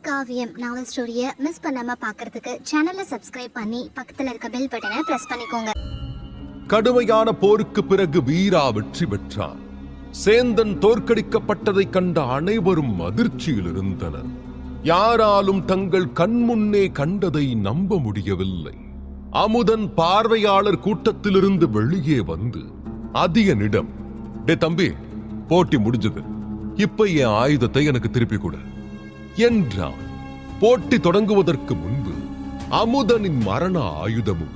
காவியம் நாவல் ஸ்டோரியை மிஸ் பண்ணாம பார்க்கிறதுக்கு சேனலை சப்ஸ்கிரைப் பண்ணி பக்கத்துல இருக்க பெல் பட்டனை பிரஸ் பண்ணிக்கோங்க. கடுமையான போருக்கு பிறகு வீரா வெற்றி பெற்றான். சேந்தன் தோற்கடிக்கப்பட்டதை கண்ட அனைவரும் அதிர்ச்சியில் இருந்தனர். யாராலும் தங்கள் கண்முன்னே கண்டதை நம்ப முடியவில்லை. அமுதன் பார்வையாளர் கூட்டத்திலிருந்து வெளியே வந்து அதியனிடம், டே தம்பி, போட்டி முடிஞ்சது, இப்ப என் ஆயுதத்தை எனக்கு திருப்பி கொடு என்றான். போட்டி தொடங்குவதற்கு முன்பு அமுதனின் மரண ஆயுதமும்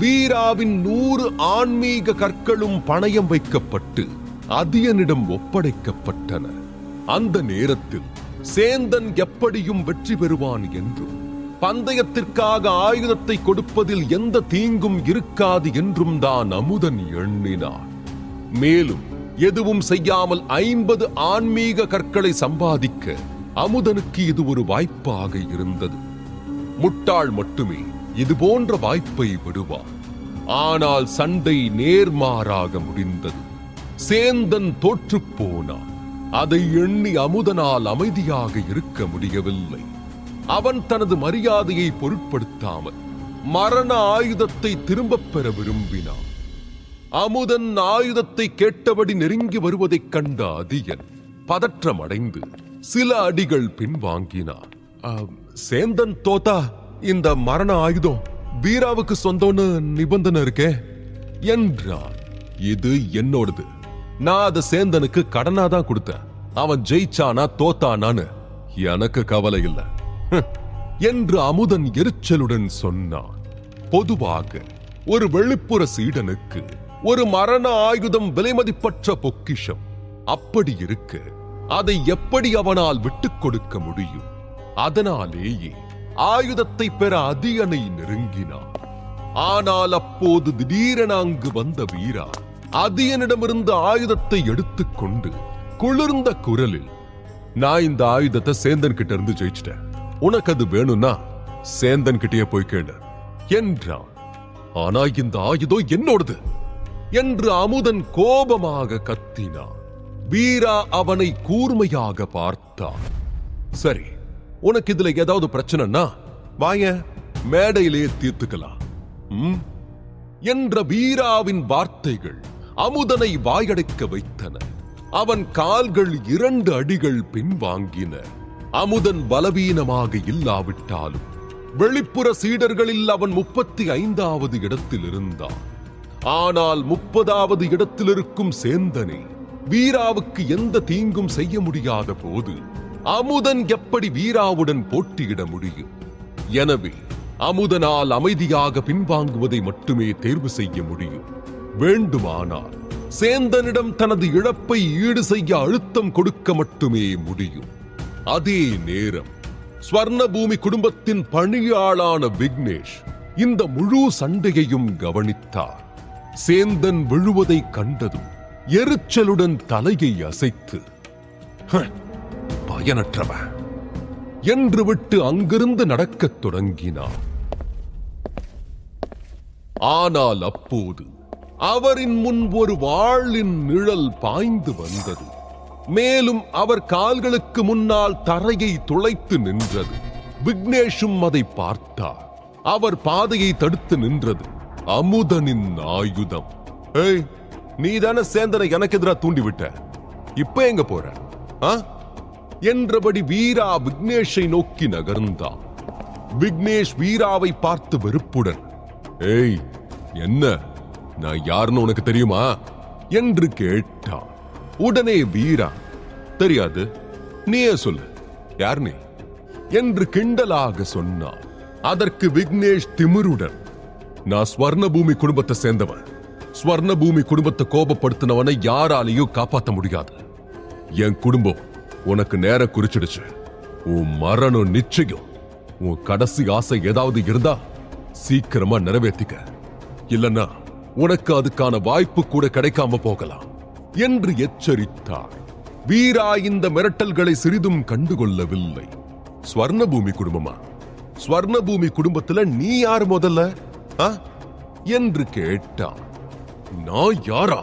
வீராவின் 100 ஆன்மீக கற்களும் பணயம் வைக்கப்பட்டு அதியனிடம் ஒப்படைக்கப்பட்டன. அந்த நேரத்தில் சேந்தன் எப்படியும் வெற்றி பெறுவான் என்றும் பந்தயத்திற்காக ஆயுதத்தை கொடுப்பதில் எந்த தீங்கும் இருக்காது என்றும் தான் அமுதன் எண்ணினான். மேலும் எதுவும் செய்யாமல் 50 ஆன்மீக கற்களை சம்பாதிக்க அமுதனுக்கு இது ஒரு வாய்ப்பாக இருந்தது. முட்டாள் மட்டுமே இது போன்ற வாய்ப்பை விடுவார். ஆனால் சண்டை நேர்மாறாக முடிந்தது. சேந்தன் தோற்றுப் போனான். அதை எண்ணி அமுதனால் அமைதியாக இருக்க முடியவில்லை. அவன் தனது மரியாதையை பொருட்படுத்தாமல் மரண ஆயுதத்தை திரும்பப் பெற விரும்பினான். அமுதன் ஆயுதத்தை கேட்டபடி நெருங்கி வருவதைக் கண்ட அதியன் பதற்றமடைந்து சில அடிகள் பின்வாங்கினான். சேந்தன் தோத்தா இந்த மரண ஆயுதம் வீராவுக்கு சொந்தம்னு நிபந்தனை இருக்கே என்றான். இது என்னோடது. நான் அதை சேந்தனுக்கு கடனாதான் கொடுத்தேன். அவன் ஜெயிச்சானா தோத்தானான்னு எனக்கு கவலை இல்லை என்று அமுதன் எரிச்சலுடன் சொன்னான். பொதுவாக ஒரு வெளிப்புற சீடனுக்கு ஒரு மரண ஆயுதம் விலைமதிப்பற்ற பொக்கிஷம். அப்படி இருக்க அதை எப்படி அவனால் விட்டுக் கொடுக்க முடியும்? அதனாலேயே ஆயுதத்தை பெற அதியனை நெருங்கினான். ஆனால் அப்போது திடீரென அங்கு வந்த வீரா அதியனிடமிருந்து ஆயுதத்தை எடுத்துக்கொண்டு குளிர்ந்த குரலில், நான் இந்த ஆயுதத்தை சேந்தன் கிட்ட இருந்து ஜெயிச்சிட்டேன், உனக்கு அது வேணும்னா சேந்தன் கிட்டே போய் கேளு என்றான். ஆனா இந்த ஆயுதம் என்னோடது என்று அமுதன் கோபமாக கத்தினான். வீரா அவனை கூர்மையாக பார்த்தான். சரி, உனக்கு இதுல ஏதாவது பிரச்சனைனா வாய, மேடையிலே தீர்த்துக்கலாம் என்ற வீராவின் வார்த்தைகள் அமுதனை வாயடைக்க வைத்தன. அவன் கால்கள் 2 அடிகள் பின்வாங்கின. அமுதன் பலவீனமாக இல்லாவிட்டாலும் வெளிப்புற சீடர்களில் அவன் 35வது இடத்தில் இருந்தான். ஆனால் 30வது இடத்தில் இருக்கும் சேந்தனை வீராவுக்கு எந்த தீங்கும் செய்ய முடியாத போது அமுதன் எப்படி வீராவுடன் போட்டியிட முடியும்? எனவே அமுதனால் அமைதியாக பின்வாங்குவதை மட்டுமே தேர்வு செய்ய முடியும். வேண்டுமானால் சேந்தனிடம் தனது இழப்பை ஈடு செய்ய அழுத்தம் கொடுக்க மட்டுமே முடியும். அதே நேரம் ஸ்வர்ணபூமி குடும்பத்தின் பணியாளான விக்னேஷ் இந்த முழு சண்டையையும் கவனித்தார். சேந்தன் விழுவதை கண்டதும் எரிச்சலுடன் தலையை அசைத்து, பயனற்றவன் என்று விட்டு அங்கிருந்து நடக்கத் தொடங்கினார். ஆனால் அப்போது அவரின் முன் ஒரு வாளின் நிழல் பாய்ந்து வந்தது. மேலும் அவர் கால்களுக்கு முன்னால் தரையை துளைத்து நின்றது. விக்னேஷும் அதை பார்த்தார். அவர் பாதையை தடுத்து நின்றது அமுதனின் ஆயுதம். ஏய், நீதான சேந்தனை எனக்கு எதிராக தூண்டிவிட்ட, இப்ப எங்க போற என்றபடி வீரா விக்னேஷை நோக்கி நகர்ந்தான். விக்னேஷ் வீராவை பார்த்து வெறுப்புடன், ஏய், என்ன, நான் யாருன்னு உனக்கு தெரியுமா என்று கேட்டான். உடனே வீரா, தெரியாது, நீயே சொல்லு, யார் நீ என்று கிண்டலாக சொன்னான். அதற்கு விக்னேஷ் திமிருடன், நான் ஸ்வர்ணபூமி குடும்பத்தை சேர்ந்தவன். ஸ்வர்ணபூமி குடும்பத்தை கோபப்படுத்தினவனை யாராலையும் காப்பாற்ற முடியாது. என் குடும்பம் உனக்கு நேரம் குறிச்சிடுச்சு. உன் மரணம் நிச்சயம். உன் கடைசி ஆசை ஏதாவது இருந்தா சீக்கிரமா நிறைவேற்றிக்க, இல்லன்னா உனக்கு அதுக்கான வாய்ப்பு கூட கிடைக்காம போகலாம் என்று எச்சரித்தார். வீரா இந்த மிரட்டல்களை சிறிதும் கண்டுகொள்ளவில்லை. ஸ்வர்ணபூமி குடும்பமா? ஸ்வர்ணபூமி குடும்பத்துல நீ யார் முதல்ல என்று கேட்டான். நான் யாரா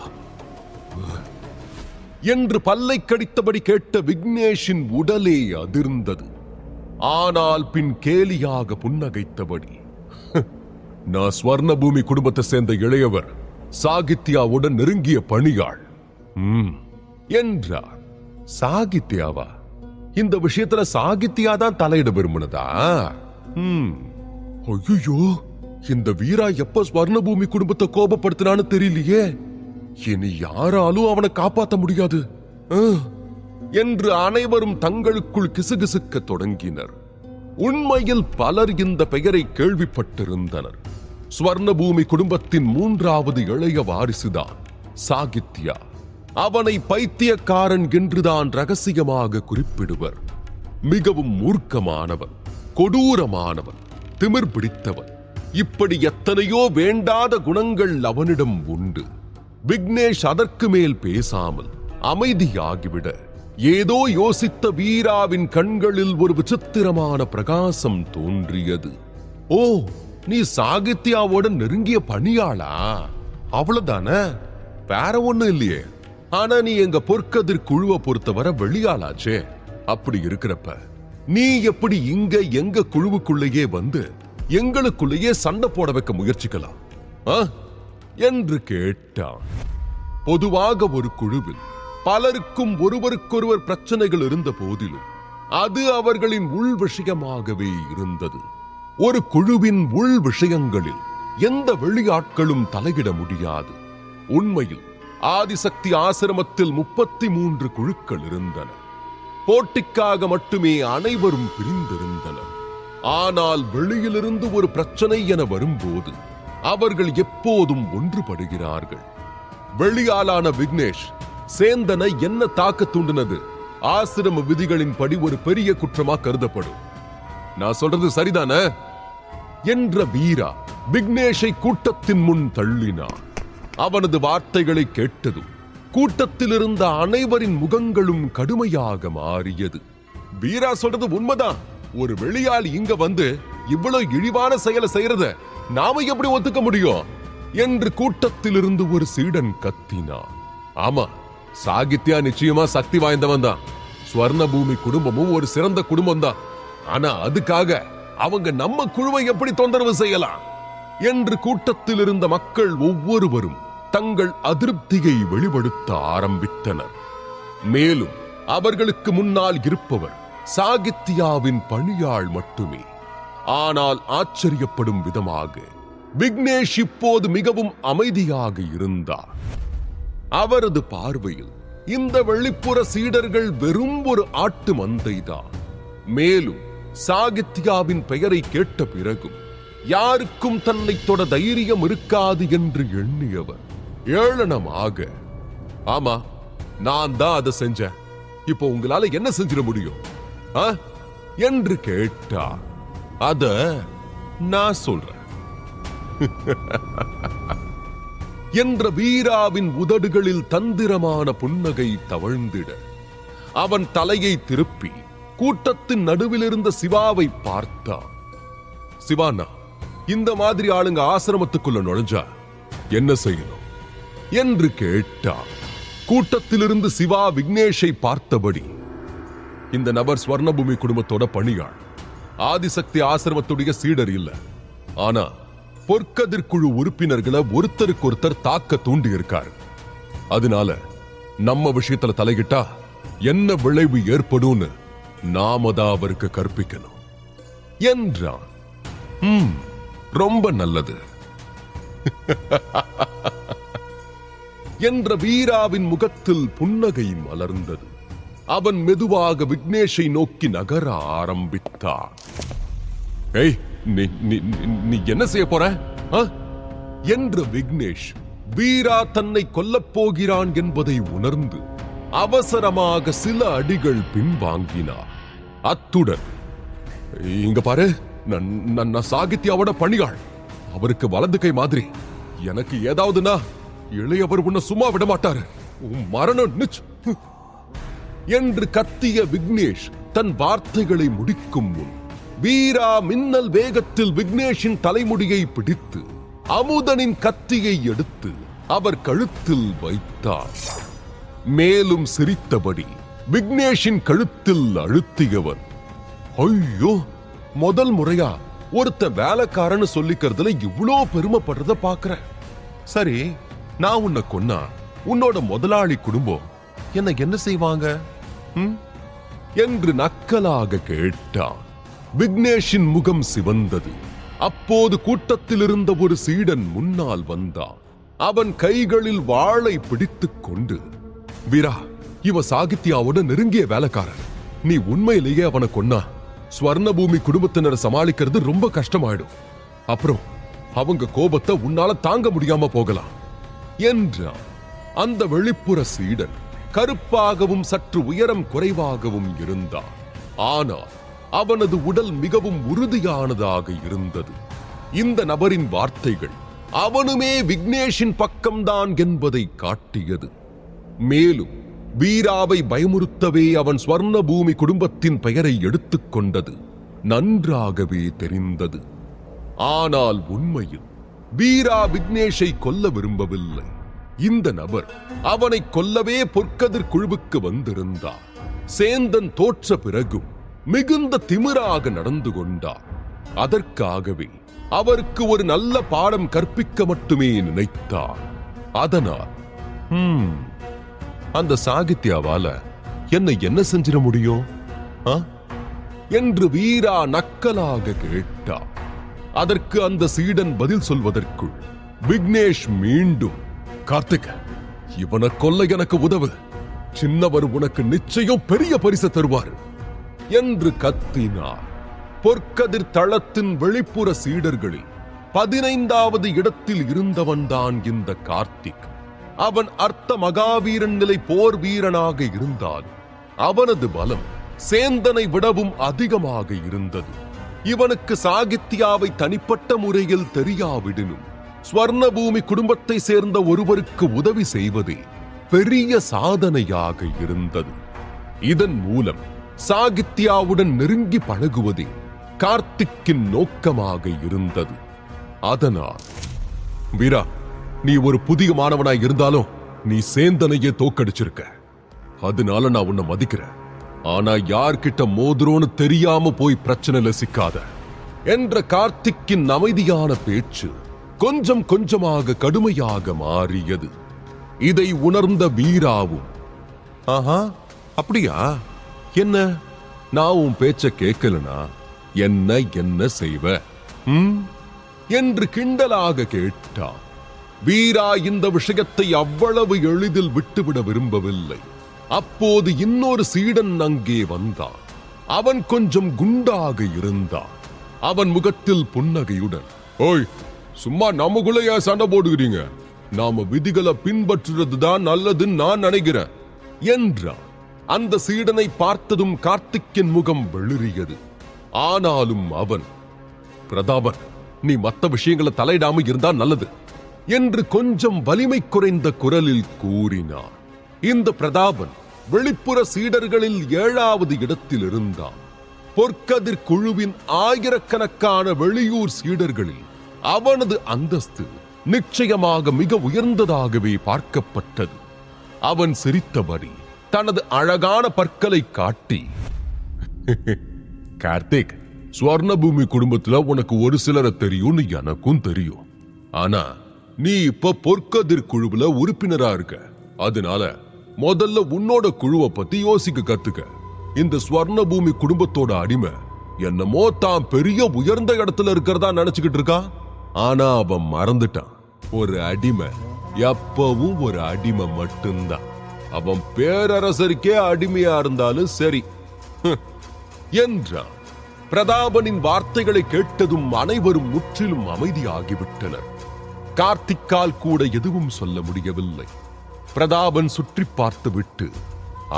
என்று பல்லை கடித்தபடி கேட்ட விக்னேஷின் உடலே அதிர்ந்தது. ஆனால் பின் கேலியாக புன்னகைத்தபடி, நான் ஸ்வர்ணபூமி குடும்பத்தை சேர்ந்த இளையவர், சாகித்யாவுடன் நெருங்கிய பணியாள் என்றார். சாகித்யாவா? இந்த விஷயத்துல சாகித்யா தான் தலையிட விரும்பினதா? ஐயோ, இந்த வீரா எப்ப ஸ்வர்ணபூமி குடும்பத்தை கோபப்படுத்தினான்னு தெரியலையே. இனி யாராலும் அவனை காப்பாற்ற முடியாது என்று அனைவரும் தங்களுக்குள் கிசுகிசுக்க தொடங்கினர். உண்மையில் பலர் இந்த பெயரை கேள்விப்பட்டிருந்தனர். ஸ்வர்ணபூமி குடும்பத்தின் 3வது இளைய வாரிசுதான் சாகித்யா. அவனை பைத்தியக்காரன் என்றுதான் ரகசியமாக குறிப்பிடுவர். மிகவும் மூர்க்கமானவன், கொடூரமானவன், திமிர் பிடித்தவன். இப்படி எத்தனையோ வேண்டாத குணங்கள் அவனிடம் உண்டு. விக்னேஷ் அதற்கு மேல் பேசாமல் அமைதியாகிவிட, ஏதோ யோசித்த வீராவின் கண்களில் ஒரு விசித்திரமான பிரகாசம் தோன்றியது. ஓ, நீ சாகித்யாவோட நெருங்கிய பணியாளா? அவ்வளவுதானே, வேற ஒண்ணும் இல்லையே. ஆனா நீ எங்க பொற்கதிர் குழுவை பொறுத்தவரை வெளியாளாச்சே. அப்படி இருக்கிறப்ப நீ எப்படி இங்க எங்க குழுவுக்குள்ளேயே வந்து எங்களுக்குள்ளேயே சண்டை போட வைக்க முயற்சிக்கலாம் என்று கேட்டான். பொதுவாக ஒரு குழுவில் பலருக்கும் ஒருவருக்கொருவர் பிரச்சனைகள் இருந்த போதிலும் அது அவர்களின் உள் விஷயமாகவே இருந்தது. ஒரு குழுவின் உள் விஷயங்களில் எந்த வெளியாட்களும் தலையிட முடியாது. உண்மையில் ஆதிசக்தி ஆசிரமத்தில் 33 குழுக்கள் இருந்தன. போட்டிக்காக மட்டுமே அனைவரும் பிரிந்திருந்தனர். ஆனால் வெளியிலிருந்து ஒரு பிரச்சனை என வரும்போது அவர்கள் எப்போதும் ஒன்றுபடுகிறார்கள். வெளியாளான விக்னேஷ் சேந்தனை என்ன தாக்க தூண்டினது ஆசிரம விதிகளின் படி ஒரு பெரிய குற்றமா கருதப்படும். நான் சொல்றது சரிதானே என்ற வீரா விக்னேஷை கூட்டத்தின் முன் தள்ளினான். அவனது வார்த்தைகளை கேட்டதும் கூட்டத்தில் இருந்த அனைவரின் முகங்களும் கடுமையாக மாறியது. வீரா சொல்றது உண்மைதான். ஒரு வெளியாளி இங்க வந்து இவ்வளவு இழிவான செயலை செய்யறத நாம எப்படி ஒத்துக்க முடியும் என்று கூட்டத்தில் இருந்து ஒரு சீடன் கத்தினான். ஆமா, சாகித்யா நிச்சயமா சக்தி வாய்ந்தவன் தான். ஸ்வர்ணபூமி குடும்பமும் ஒரு சிறந்த குடும்பம் தான். ஆனா அதுக்காக அவங்க நம்ம குழுவை எப்படி தொந்தரவு செய்யலாம் என்று கூட்டத்தில் இருந்த மக்கள் ஒவ்வொருவரும் தங்கள் அதிருப்தியை வெளிப்படுத்த ஆரம்பித்தனர். மேலும் அவர்களுக்கு முன்னால் இருப்பவர் சாகித்யாவின் பணியாள் மட்டுமே. ஆனால் ஆச்சரியப்படும் விதமாக விக்னேஷ் இப்போது மிகவும் அமைதியாக இருந்தார். அவரது பார்வையில் இந்த வெளிப்புற சீடர்கள் வெறும் ஒரு ஆட்டு மந்தைதான். மேலும் சாகித்யாவின் பெயரை கேட்ட பிறகும் யாருக்கும் தன்னை தொட தைரியம் இருக்காது என்று எண்ணியவர் ஏளனமாக, ஆமா, நான் தான் அதை செஞ்சேன், இப்போ உங்களால என்ன செஞ்சிட முடியும் என்று கேட்டார். அத நான் சொல்றேன் என்ற வீராவின் உதடுகளில் தந்திரமான புன்னகை தவழ்ந்திட அவன் தலையை திருப்பி கூட்டத்தின் நடுவில் இருந்த சிவாவை பார்த்தான். சிவானா, இந்த மாதிரி ஆளுங்க ஆசிரமத்துக்குள்ள நுழைஞ்சா என்ன செய்யணும் என்று கேட்டான். கூட்டத்திலிருந்து சிவா விக்னேஷை பார்த்தபடி, இந்த நபர் ஸ்வர்ணபூமி குடும்பத்தோட பணியாள், ஆதிசக்தி ஆசிரமத்துடைய சீடர் இல்ல. ஆனா பொற்கதிர்குழு உறுப்பினர்களை ஒருத்தருக்கு ஒருத்தர் தாக்க தூண்டி இருக்காரு. அதனால நம்ம விஷயத்துல தலையிட்டா என்ன விளைவு ஏற்படும்னு நாம தான் அவருக்கு கற்பிக்கணும் என்றான். ரொம்ப நல்லது என்ற வீராவின் முகத்தில் புன்னகை மலர்ந்தது. அவன் மெதுவாக விக்னேஷை நோக்கி நகர ஆரம்பித்தான். ஏய், நீ என்ன செய்ய போற என்று விக்னேஷ் வீரா தன்னை கொல்லப் போகிறான் என்பதை உணர்ந்து அவசரமாக சில அடிகள் பின்வாங்கினார். அத்துடன், இங்க பாரு, நான் சாகித்யாவோட பணியாள், அவருக்கு வலது கை மாதிரி. எனக்கு ஏதாவதுனா இளையவர் உன்னை சும்மா விட மாட்டாரு, மரணம் நிச்சயம் என்று கத்திய விக்னேஷ் தன் வார்த்தைகளை முடிக்கும் முன் வீரா மின்னல் வேகத்தில் விக்னேஷின் தலைமுடியை பிடித்து அமுதனின் கத்தியை எடுத்து அவர் கழுத்தில் வைத்தார். மேலும் சிரித்தபடி விக்னேஷின் கழுத்தில் அழுத்தியவர், ஐயோ, முதல் முறையா ஒருத்த வேலைக்காரன்னு சொல்லிக்கிறதுல இவ்ளோ பெருமைப்படுறத பாக்குறேன். சரி, நான் உன்னை கொன்னா உன்னோட முதலாளி குடும்பம் என்ன செய்வாங்க என்று நக்கலாக கேட்டான். விக்னேஷின் முகம் சிவந்தது. அப்போது கூட்டத்தில் இருந்த ஒரு சீடன் முன்னால் வந்தான். அவன் கைகளில் வாளை பிடித்துக் கொண்டு, வீரா, இவ சாகித்யாவோட நெருங்கிய வேலைக்காரன். நீ உண்மையிலேயே அவனை கொன்னா ஸ்வர்ணபூமி குடும்பத்தினரை சமாளிக்கிறது ரொம்ப கஷ்டமாயிடும். அப்புறம் அவங்க கோபத்தை உன்னால தாங்க முடியாம போகலாம் என்றான். அந்த வெளிப்புற சீடன் கருப்பாகவும் சற்று உயரம் குறைவாகவும் இருந்தான். ஆனால் அவனது உடல் மிகவும் உறுதியானதாக இருந்தது. இந்த நபரின் வார்த்தைகள் அவனுமே விக்னேஷின் பக்கம்தான் என்பதை காட்டியது. மேலும் வீராவை பயமுறுத்தவே அவன் ஸ்வர்ணபூமி குடும்பத்தின் பெயரை எடுத்துக் கொண்டது நன்றாகவே தெரிந்தது. ஆனால் உண்மையில் வீரா விக்னேஷை கொல்ல விரும்பவில்லை. இந்த நபர் அவனை கொல்லவே பொற்கதிர் குழுவுக்கு வந்திருந்தார். சேந்தன் தோற்ற பிறகும் மிகுந்த திமிராக நடந்து கொண்டார். அதற்காகவே அவருக்கு ஒரு நல்ல பாடம் கற்பிக்க மட்டுமே நினைத்தார். அதனால் அந்த சாகித்யாவால என்ன செஞ்சிட முடியும் என்று வீரா நக்கலாக கேட்டார். அதற்கு அந்த சீடன் பதில் சொல்வதற்குள் விக்னேஷ் மீண்டும், கார்த்திக், இவனை கொல்ல எனக்கு உதவு. சின்னவர் உனக்கு நிச்சயம் பெரிய பரிசு தருவார் என்று கத்தினார். பொற்கதிர் தளத்தின் வெளிப்புற சீடர்களில் 15வது இடத்தில் இருந்தவன்தான் இந்த கார்த்திக். அவன் அர்த்த மகாவீரன் நிலை போர் வீரனாக இருந்தாலும் அவனது பலம் சேந்தனை விடவும் அதிகமாக இருந்தது. இவனுக்கு சாகித்யாவை தனிப்பட்ட முறையில் தெரியாவிடனும் ஸ்வர்ணபூமி குடும்பத்தை சேர்ந்த ஒருவருக்கு உதவி செய்வதே பெரிய சாதனையாக இருந்தது. இதன் மூலம் சாகித்யாவுடன் நெருங்கி பழகுவதே கார்த்திக்கின் நோக்கமாக இருந்தது. அதனால், வீரா, நீ ஒரு புதிய மாணவனாய் இருந்தாலும் நீ சேந்தனையே தோக்கடிச்சிருக்க. அதனால நான் உன்னை மதிக்கிறேன். ஆனா யார்கிட்ட மோதுறோன்னு தெரியாம போய் பிரச்சனையில சிக்காத என்ற கார்த்திக்கின் அமைதியான பேச்சு கொஞ்சம் கொஞ்சமாக கடுமையாக மாறியது. இதை உணர்ந்த வீராவும், ஆஹா, அப்படியா, என்ன, நான் உன் பேச்ச கேட்கலனா என்ன செய்வ என்று கிண்டலாக கேட்டான். வீரா இந்த விஷயத்தை அவ்வளவு எளிதில் விட்டுவிட விரும்பவில்லை. அப்போது இன்னொரு சீடன் அங்கே வந்தான். அவன் கொஞ்சம் குண்டாக இருந்தான். அவன் முகத்தில் புன்னகையுடன், ஓய், சும்மா நமக்குள்ள சண்டை போடுகிறீங்க, நாம விதிகளை பின்பற்றுறதுதான் நல்லதுன்னு நான் நினைக்கிறேன் என்றான். அந்த சீடனை பார்த்ததும் கார்த்திக்கின் முகம் வெளிறியது. ஆனாலும் அவன், பிரதாபன், நீ மத்த விஷயங்களை தலையிடாம இருந்தா நல்லது என்று கொஞ்சம் வலிமை குறைந்த குரலில் கூறினார். இந்த பிரதாபன் வெளிப்புற சீடர்களில் 7வது இடத்தில் இருந்தான். பொற்கதிர் குழுவின் ஆயிரக்கணக்கான வெளியூர் சீடர்களில் அவனது அந்தஸ்து நிச்சயமாக மிக உயர்ந்ததாகவே பார்க்கப்பட்டது. அவன் சிரித்தபடி தனது அழகான பற்களை காட்டி, கார்த்திக், ஸ்வர்ணபூமி குடும்பத்துல உனக்கு ஒரு சிலரை தெரியும்னு எனக்கும் தெரியும். ஆனா நீ இப்ப பொற்கதிர் குழுவுல உறுப்பினரா இருக்க. அதனால முதல்ல உன்னோட குழுவை பத்தி யோசிக்க கத்துக்க. இந்த ஸ்வர்ணபூமி குடும்பத்தோட அடிமை என்னமோ தான் பெரிய உயர்ந்த இடத்துல இருக்கிறதா நினைச்சுக்கிட்டு இருக்கா. ஆனா அவன் மறந்துட்டான், ஒரு அடிமை எப்பவும் ஒரு அடிமை மட்டும்தான். அவன் பேரரசருக்கே அடிமையா இருந்தாலும் சரி என்றான். பிரதாபனின் வார்த்தைகளை கேட்டதும் அனைவரும் முற்றிலும் அமைதியாகிவிட்டனர். கார்த்திக்கால் கூட எதுவும் சொல்ல முடியவில்லை. பிரதாபன் சுற்றி பார்த்து விட்டு,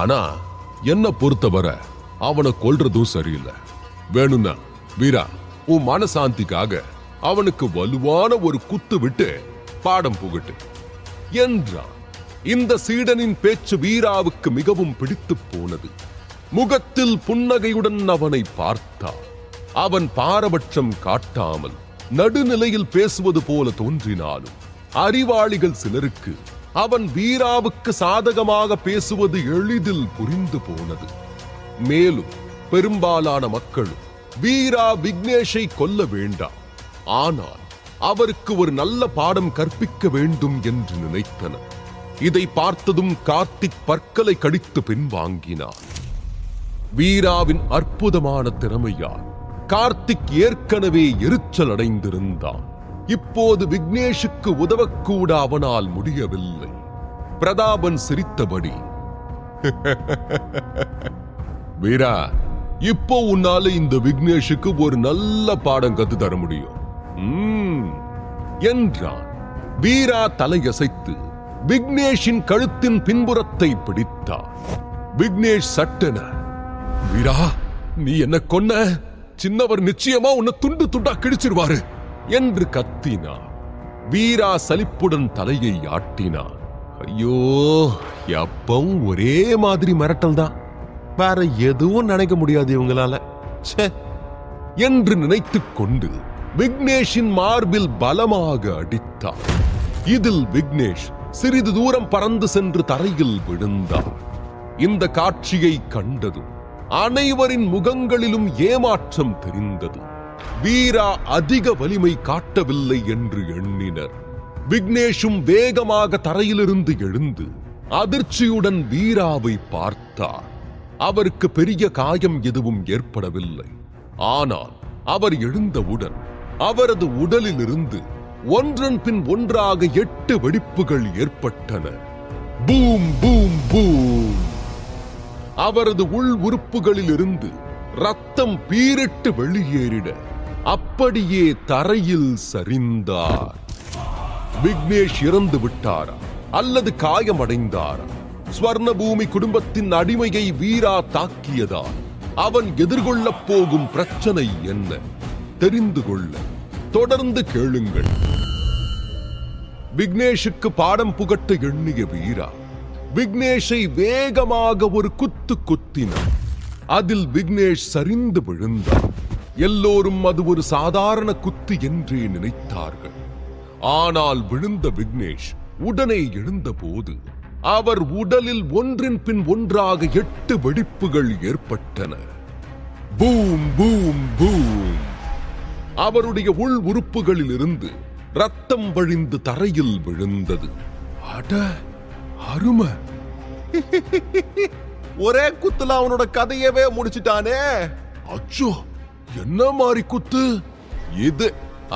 ஆனா என்ன பொறுத்தவரை அவனை கொல்றதும் சரியில்லை. வேணும்னா வீரா, உன் மனசாந்திக்காக அவனுக்கு வலுவான ஒரு குத்து விட்டு பாடம் புகட்டு என்றான். இந்த சீடனின் பேச்சு வீராவுக்கு மிகவும் பிடித்து போனது. முகத்தில் புன்னகையுடன் அவனை பார்த்தான். அவன் பாரபட்சம் காட்டாமல் நடுநிலையில் பேசுவது போல தோன்றினாலும் அறிவாளிகள் சிலருக்கு அவன் வீராவுக்கு சாதகமாக பேசுவது எளிதில் புரிந்து போனது. மேலும் பெரும்பாலான மக்களும் வீரா விக்னேஷை கொல்ல வேண்டாம், ஆனால் அவருக்கு ஒரு நல்ல பாடம் கற்பிக்க வேண்டும் என்று நினைத்தனர். இதை பார்த்ததும் கார்த்திக் பற்களை கடித்து பின்வாங்கினார். வீராவின் அற்புதமான திறமையால் கார்த்திக் ஏற்கனவே எரிச்சல் அடைந்திருந்தான். இப்போது விக்னேஷுக்கு உதவக்கூட அவனால் முடியவில்லை. பிரதாபன் சிரித்தபடி, வீரா, இப்போ உன்னால இந்த விக்னேஷுக்கு ஒரு நல்ல பாடம் கத்து தர முடியும் என்றான். வீரா தலையசைத்து விக்னேஷின் கழுத்தின் பின்புறத்தை பிடித்தார். விக்னேஷ் சட்டென, வீரா, நீ என்ன கொன்ன? சின்னவர் நிச்சயமா உன்னை துண்டு துண்டா கிழிச்சிருவாரு என்று கத்தினார். வீரா சலிப்புடன் தலையை ஆட்டினார். ஐயோ, எப்பவும் ஒரே மாதிரி மிரட்டல் தான், வேற எதுவும் நினைக்க முடியாது இவங்களால என்று நினைத்துக் கொண்டு விக்னேஷின் மார்பில் பலமாக அடித்தார். இதில் விக்னேஷ் சிறிது தூரம் பறந்து சென்று தரையில் விழுந்தார். இந்த காட்சியை கண்டதும் அனைவரின் முகங்களிலும் ஏமாற்றம் தெரிந்தது. வீரா அதிக வலிமை காட்டவில்லை என்று எண்ணினர். விக்னேஷும் வேகமாக தரையிலிருந்து எழுந்து அதிர்ச்சியுடன் வீராவை பார்த்தார். அவருக்கு பெரிய காயம் எதுவும் ஏற்படவில்லை. ஆனால் அவர் எழுந்தவுடன் அவரது உடலிலிருந்து ஒன்றன் பின் ஒன்றாக 8 வெடிப்புகள் ஏற்பட்டன. Boom boom boom. அவரது உள் உறுப்புகளில் இருந்து ரத்தம் பீரிட்டு வெளியேறிட அப்படியே தரையில் சரிந்தார். விக்னேஷ் இறந்து விட்டாரா அல்லது காயமடைந்தாரா? ஸ்வர்ணபூமி குடும்பத்தின் அடிமையை வீரா தாக்கியதால் அவன் எதிர்கொள்ளப் போகும் பிரச்சனை என்ன? தெரிந்து கொள்ள தொடர்ந்து கேளுங்கள். விக்னேஷுக்கு பாடம் புகட்ட எண்ணிய வீரா விக்னேஷை வேகமாக ஒரு குத்து குத்தினார். அதில் விக்னேஷ் சரிந்து விழுந்தார். எல்லோரும் அது ஒரு சாதாரண குத்து என்றே நினைத்தார்கள். ஆனால் விழுந்த விக்னேஷ் உடனே எழுந்தபோது அவர் உடலில் ஒன்றின் பின் ஒன்றாக 8 வெடிப்புகள் ஏற்பட்டன. Boom boom boom. அவருடைய உள் உறுப்புகளில் இருந்து ரத்தம் வழிந்து தரையில் விழுந்தது. அட அருமை! ஒரே குத்துல அவனோட கதையவே முடிச்சிட்டானே. அச்சோ, என்ன மாதிரி குத்து இது?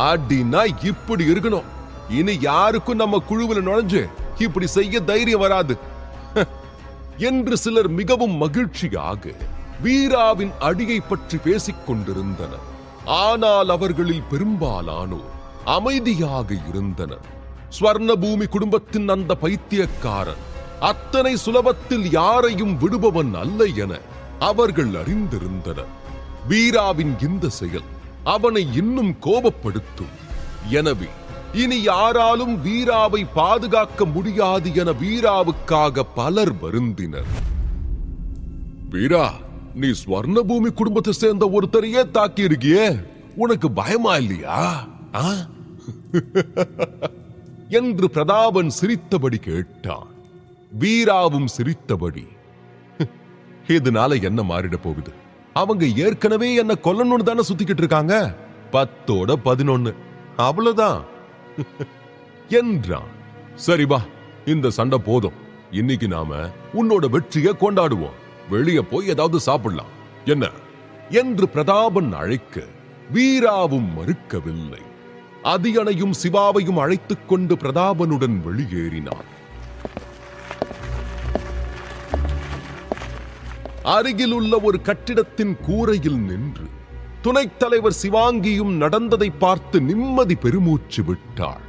அப்படின்னா இப்படி இருக்கணும். இனி யாருக்கும் நம்ம குழுவில் நுழைஞ்சு இப்படி செய்ய தைரியம் வராது என்று சிலர் மிகவும் மகிழ்ச்சியாக வீராவின் அடியை பற்றி பேசிக் கொண்டிருந்தனர். ஆனால் அவர்களில் பெரும்பாலானோர் அமைதியாக இருந்தனர். ஸ்வர்ணபூமி குடும்பத்தின் அந்த பைத்தியக்காரன் அத்தனை சுலபத்தில் யாரையும் விடுபவன் அல்ல என அவர்கள் அறிந்திருந்தனர். வீராவின் இந்த செயல் அவனை இன்னும் கோபப்படுத்தும். எனவே இனி யாராலும் வீராவை பாதுகாக்க முடியாது என வீராவுக்காக பலர் வருந்தினர். வீரா, நீ ஸ்வர்ணபூமி குடும்பத்தை சேர்ந்த ஒருத்தரையே தாக்கி இருக்கியே, உனக்கு பயமா இல்லையா என்று பிரதாபன் சிரித்தபடி கேட்டான். வீராவும் சிரித்தபடி, இதனால என்ன மாறிட போகுது? அவங்க ஏற்கனவே என்ன கொல்லணும்னு தானே சுத்திக்கிட்டு இருக்காங்க. 10ஓட 11 அவ்வளவுதான் என்றான். சரி வா, இந்த சண்டை போதும். இன்னைக்கு நாம உன்னோட வெற்றியை கொண்டாடுவோம். வெளியே போய் ஏதாவது சாப்பிடலாம் என்ன என்று பிரதாபன் அழைக்க வீராவும் மறுக்கவில்லை. அதியனையும் சிவாவையும் அழைத்துக் கொண்டு பிரதாபனுடன் வெளியேறினார். அருகில் உள்ள ஒரு கட்டிடத்தின் கூரையில் நின்று துணைத் தலைவர் சிவாங்கியும் நடந்ததை பார்த்து நிம்மதி பெருமூச்சு விட்டாள்.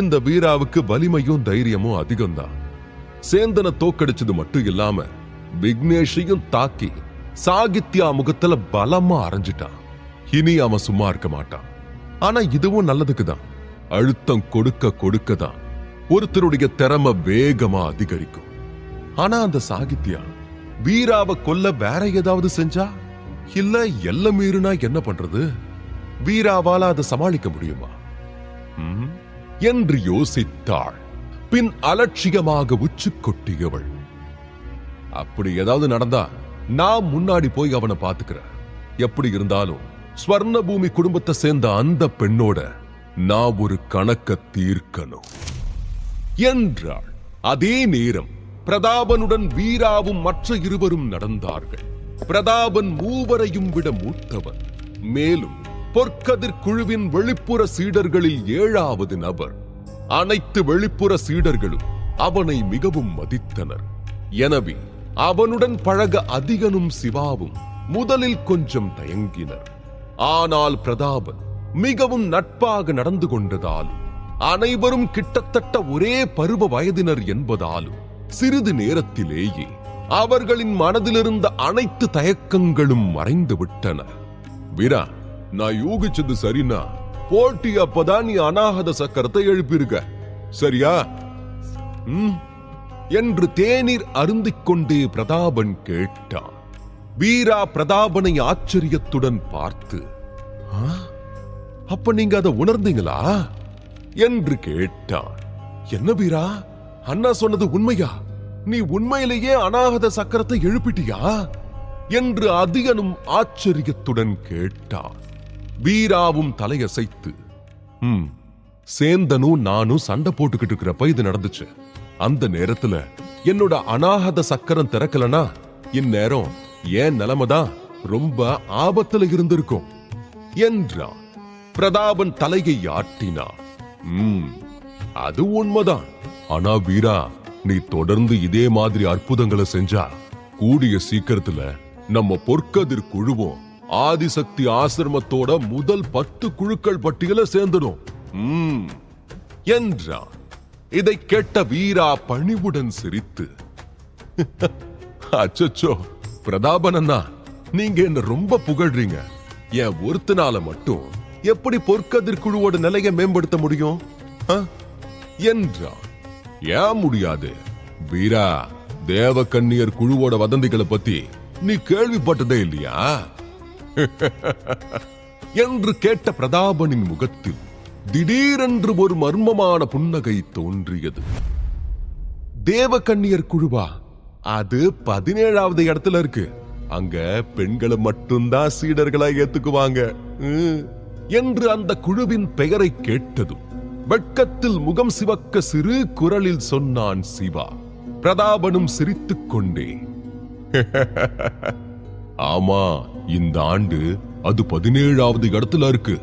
இந்த வீராவுக்கு வலிமையும் தைரியமும் அதிகம்தான். சேந்தனை தோக்கடிச்சது மட்டும் இல்லாம விக்னேஷையும் தாக்கி சாகித்யா முகத்துல பலமா அரைஞ்சிட்டான். இனி அவன் சும்மா இருக்க மாட்டான். ஆனா இதுவும் நல்லதுக்குதான். அழுத்தம் கொடுக்க கொடுக்கதான் ஒருத்தருடைய திறமை வேகமா அதிகரிக்கும். ஆனா அந்த சாகித்யா வீராவை கொல்ல வேற ஏதாவது செஞ்சா, இல்ல எல்லை மீறினா என்ன பண்றது? வீராவால அதை சமாளிக்க முடியுமா என்று யோசித்தாள். பின் அலட்சியமாக உச்சு கொட்டியவள், அப்படி ஏதாவது நடந்தா நான் முன்னாடி போய் அவனை பாத்துக்கிறேன். எப்படி இருந்தாலும் ஸ்வர்ண பூமி குடும்பத்தை சேர்ந்த அந்த பெண்ணோட நான் ஒரு கணக்க தீர்க்கணும் என்றாள். அதே நேரம் பிரதாபனுடன் வீராவும் மற்ற இருவரும் நடந்தார்கள். பிரதாபன் மூவரையும் விட மூத்தவன். மேலும் பொற்கதிர் குழுவின் வெளிப்புற சீடர்களில் 7வது நபர். அனைத்து வெளிப்புற சீடர்களும் அவனை மிகவும் மதித்தனர். எனவே அவனுடன் பழக அதிகனும் சிவாவும் முதலில் கொஞ்சம் தயங்கினர். ஆனால் பிரதாபன் மிகவும் நட்பாக நடந்து கொண்டதாலும் அனைவரும் கிட்டத்தட்ட ஒரே பருவ வயதினர் என்பதாலும் சிறிது நேரத்திலேயே அவர்களின் மனதிலிருந்த அனைத்து தயக்கங்களும் மறைந்து விட்டன. வீரா, நான் யூகிச்சது சரினா போட்டி அப்பதான் நீ அநாகத சக்கரத்தை எழுப்பியிருக்க, சரியா? என்று தேநீர் அருந்திக் கொண்டே பிரதாபன் கேட்டான். வீரா பிரதாபனை ஆச்சரியத்துடன் பார்த்து, அப்ப நீங்க அதை உணர்ந்தீங்களா என்று கேட்டான். என்ன வீரா, அண்ணா சொன்னது உண்மையா? நீ உண்மையிலேயே அநாகத சக்கரத்தை எழுப்பிட்டியா என்று அதிகனும் ஆச்சரியத்துடன் கேட்டான். வீராவும் தலையசைத்து, சேந்தனும் நானும் சண்டை போட்டுக்கிட்டு இருக்கிறப்ப இது நடந்துச்சு. அந்த நேரத்துல என்னோட அநாகத சக்கரம் திறக்கலனா இந்நேரம் ஏன் நிலைமைதான் ரொம்ப ஆபத்துல இருந்திருக்கும் என்றான். பிரதாபன் தலையை ஆட்டினான். அது உண்மைதான். ஆனா வீரா, நீ தொடர்ந்து இதே மாதிரி அற்புதங்களை செஞ்சா கூடிய சீக்கிரத்துல நம்ம பொற்கதிர் குழுவும் ஆதிசக்தி ஆசிரமத்தோட முதல் 10 குழுக்கள் பட்டியல சேர்ந்துடும் என்றான். இதை கேட்ட வீரா பணிவுடன் சிரித்து, அச்சச்சோ பிரதாபன் அண்ணா, நீங்க என்ன ரொம்ப புகழ்றீங்க. என் ஒருத்தனால மட்டும் எப்படி பொற்கதிர் குழுவோட நிலையை மேம்படுத்த முடியும் என்றான். ஏன் முடியாது வீரா? தேவக்கன்னியர் குழுவோட வதந்திகளை பத்தி நீ கேள்விப்பட்டதே இல்லையா என்று கேட்ட பிரதாபனின் முகத்தில் திடீரென்று ஒரு மர்மமான புன்னகை தோன்றியது. தேவக்கன்னியர் குழுவா? அது 17வது இடத்துல இருக்கு. அங்க பெண்களை மட்டும்தான் சீடர்களா ஏத்துக்குவாங்க என்று அந்த குழுவின் பெயரை கேட்டதும் வெட்கத்தில் முகம் சிவக்க சிறு குரலில் சொன்னான் சிவா. பிரதாபனும் சிரித்துக் கொண்டே, ஆமா, இந்த ஆண்டு அது 17வது இடத்துல இருக்கு.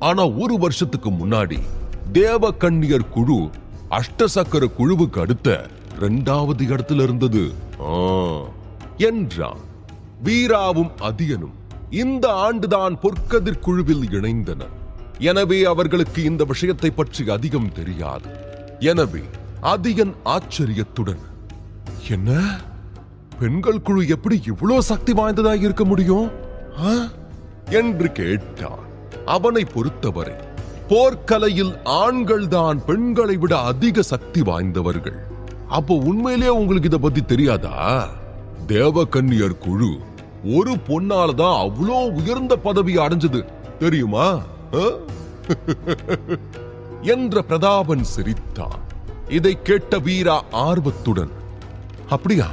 ஆனா ஒரு வருஷத்துக்கு முன்னாடி தேவக்கன்னியர் குழு அஷ்டசக்கர குழுவுக்கு அடுத்த 2வது இடத்துல இருந்தது என்றான். வீராவும் அதியனும் இந்த ஆண்டுதான் பொற்கதிர் குழுவில் இணைந்தனர். எனவே அவர்களுக்கு இந்த விஷயத்தை பற்றி அதிகம் தெரியாது. எனவே அதியன் ஆச்சரியத்துடன், என்ன, பெண்கள் குழு எப்படி இவ்வளவு சக்தி வாய்ந்ததாக இருக்க முடியும் என்று கேட்டான். அவனை பொறுத்தவரை போர்க்கலையில் ஆண்கள் தான் பெண்களை விட அதிக சக்தி வாய்ந்தவர்கள். அப்போ உண்மையிலேயே உங்களுக்கு இத பத்தி தெரியாதா? தேவக்கன்னியர் குழு ஒரு பொண்ணாலதான் அவ்வளோ உயர்ந்த பதவி அடைஞ்சது தெரியுமா என்ற பிரதாபன் சிரித்தான். இதை கேட்ட வீரா ஆர்வத்துடன், அப்படியா,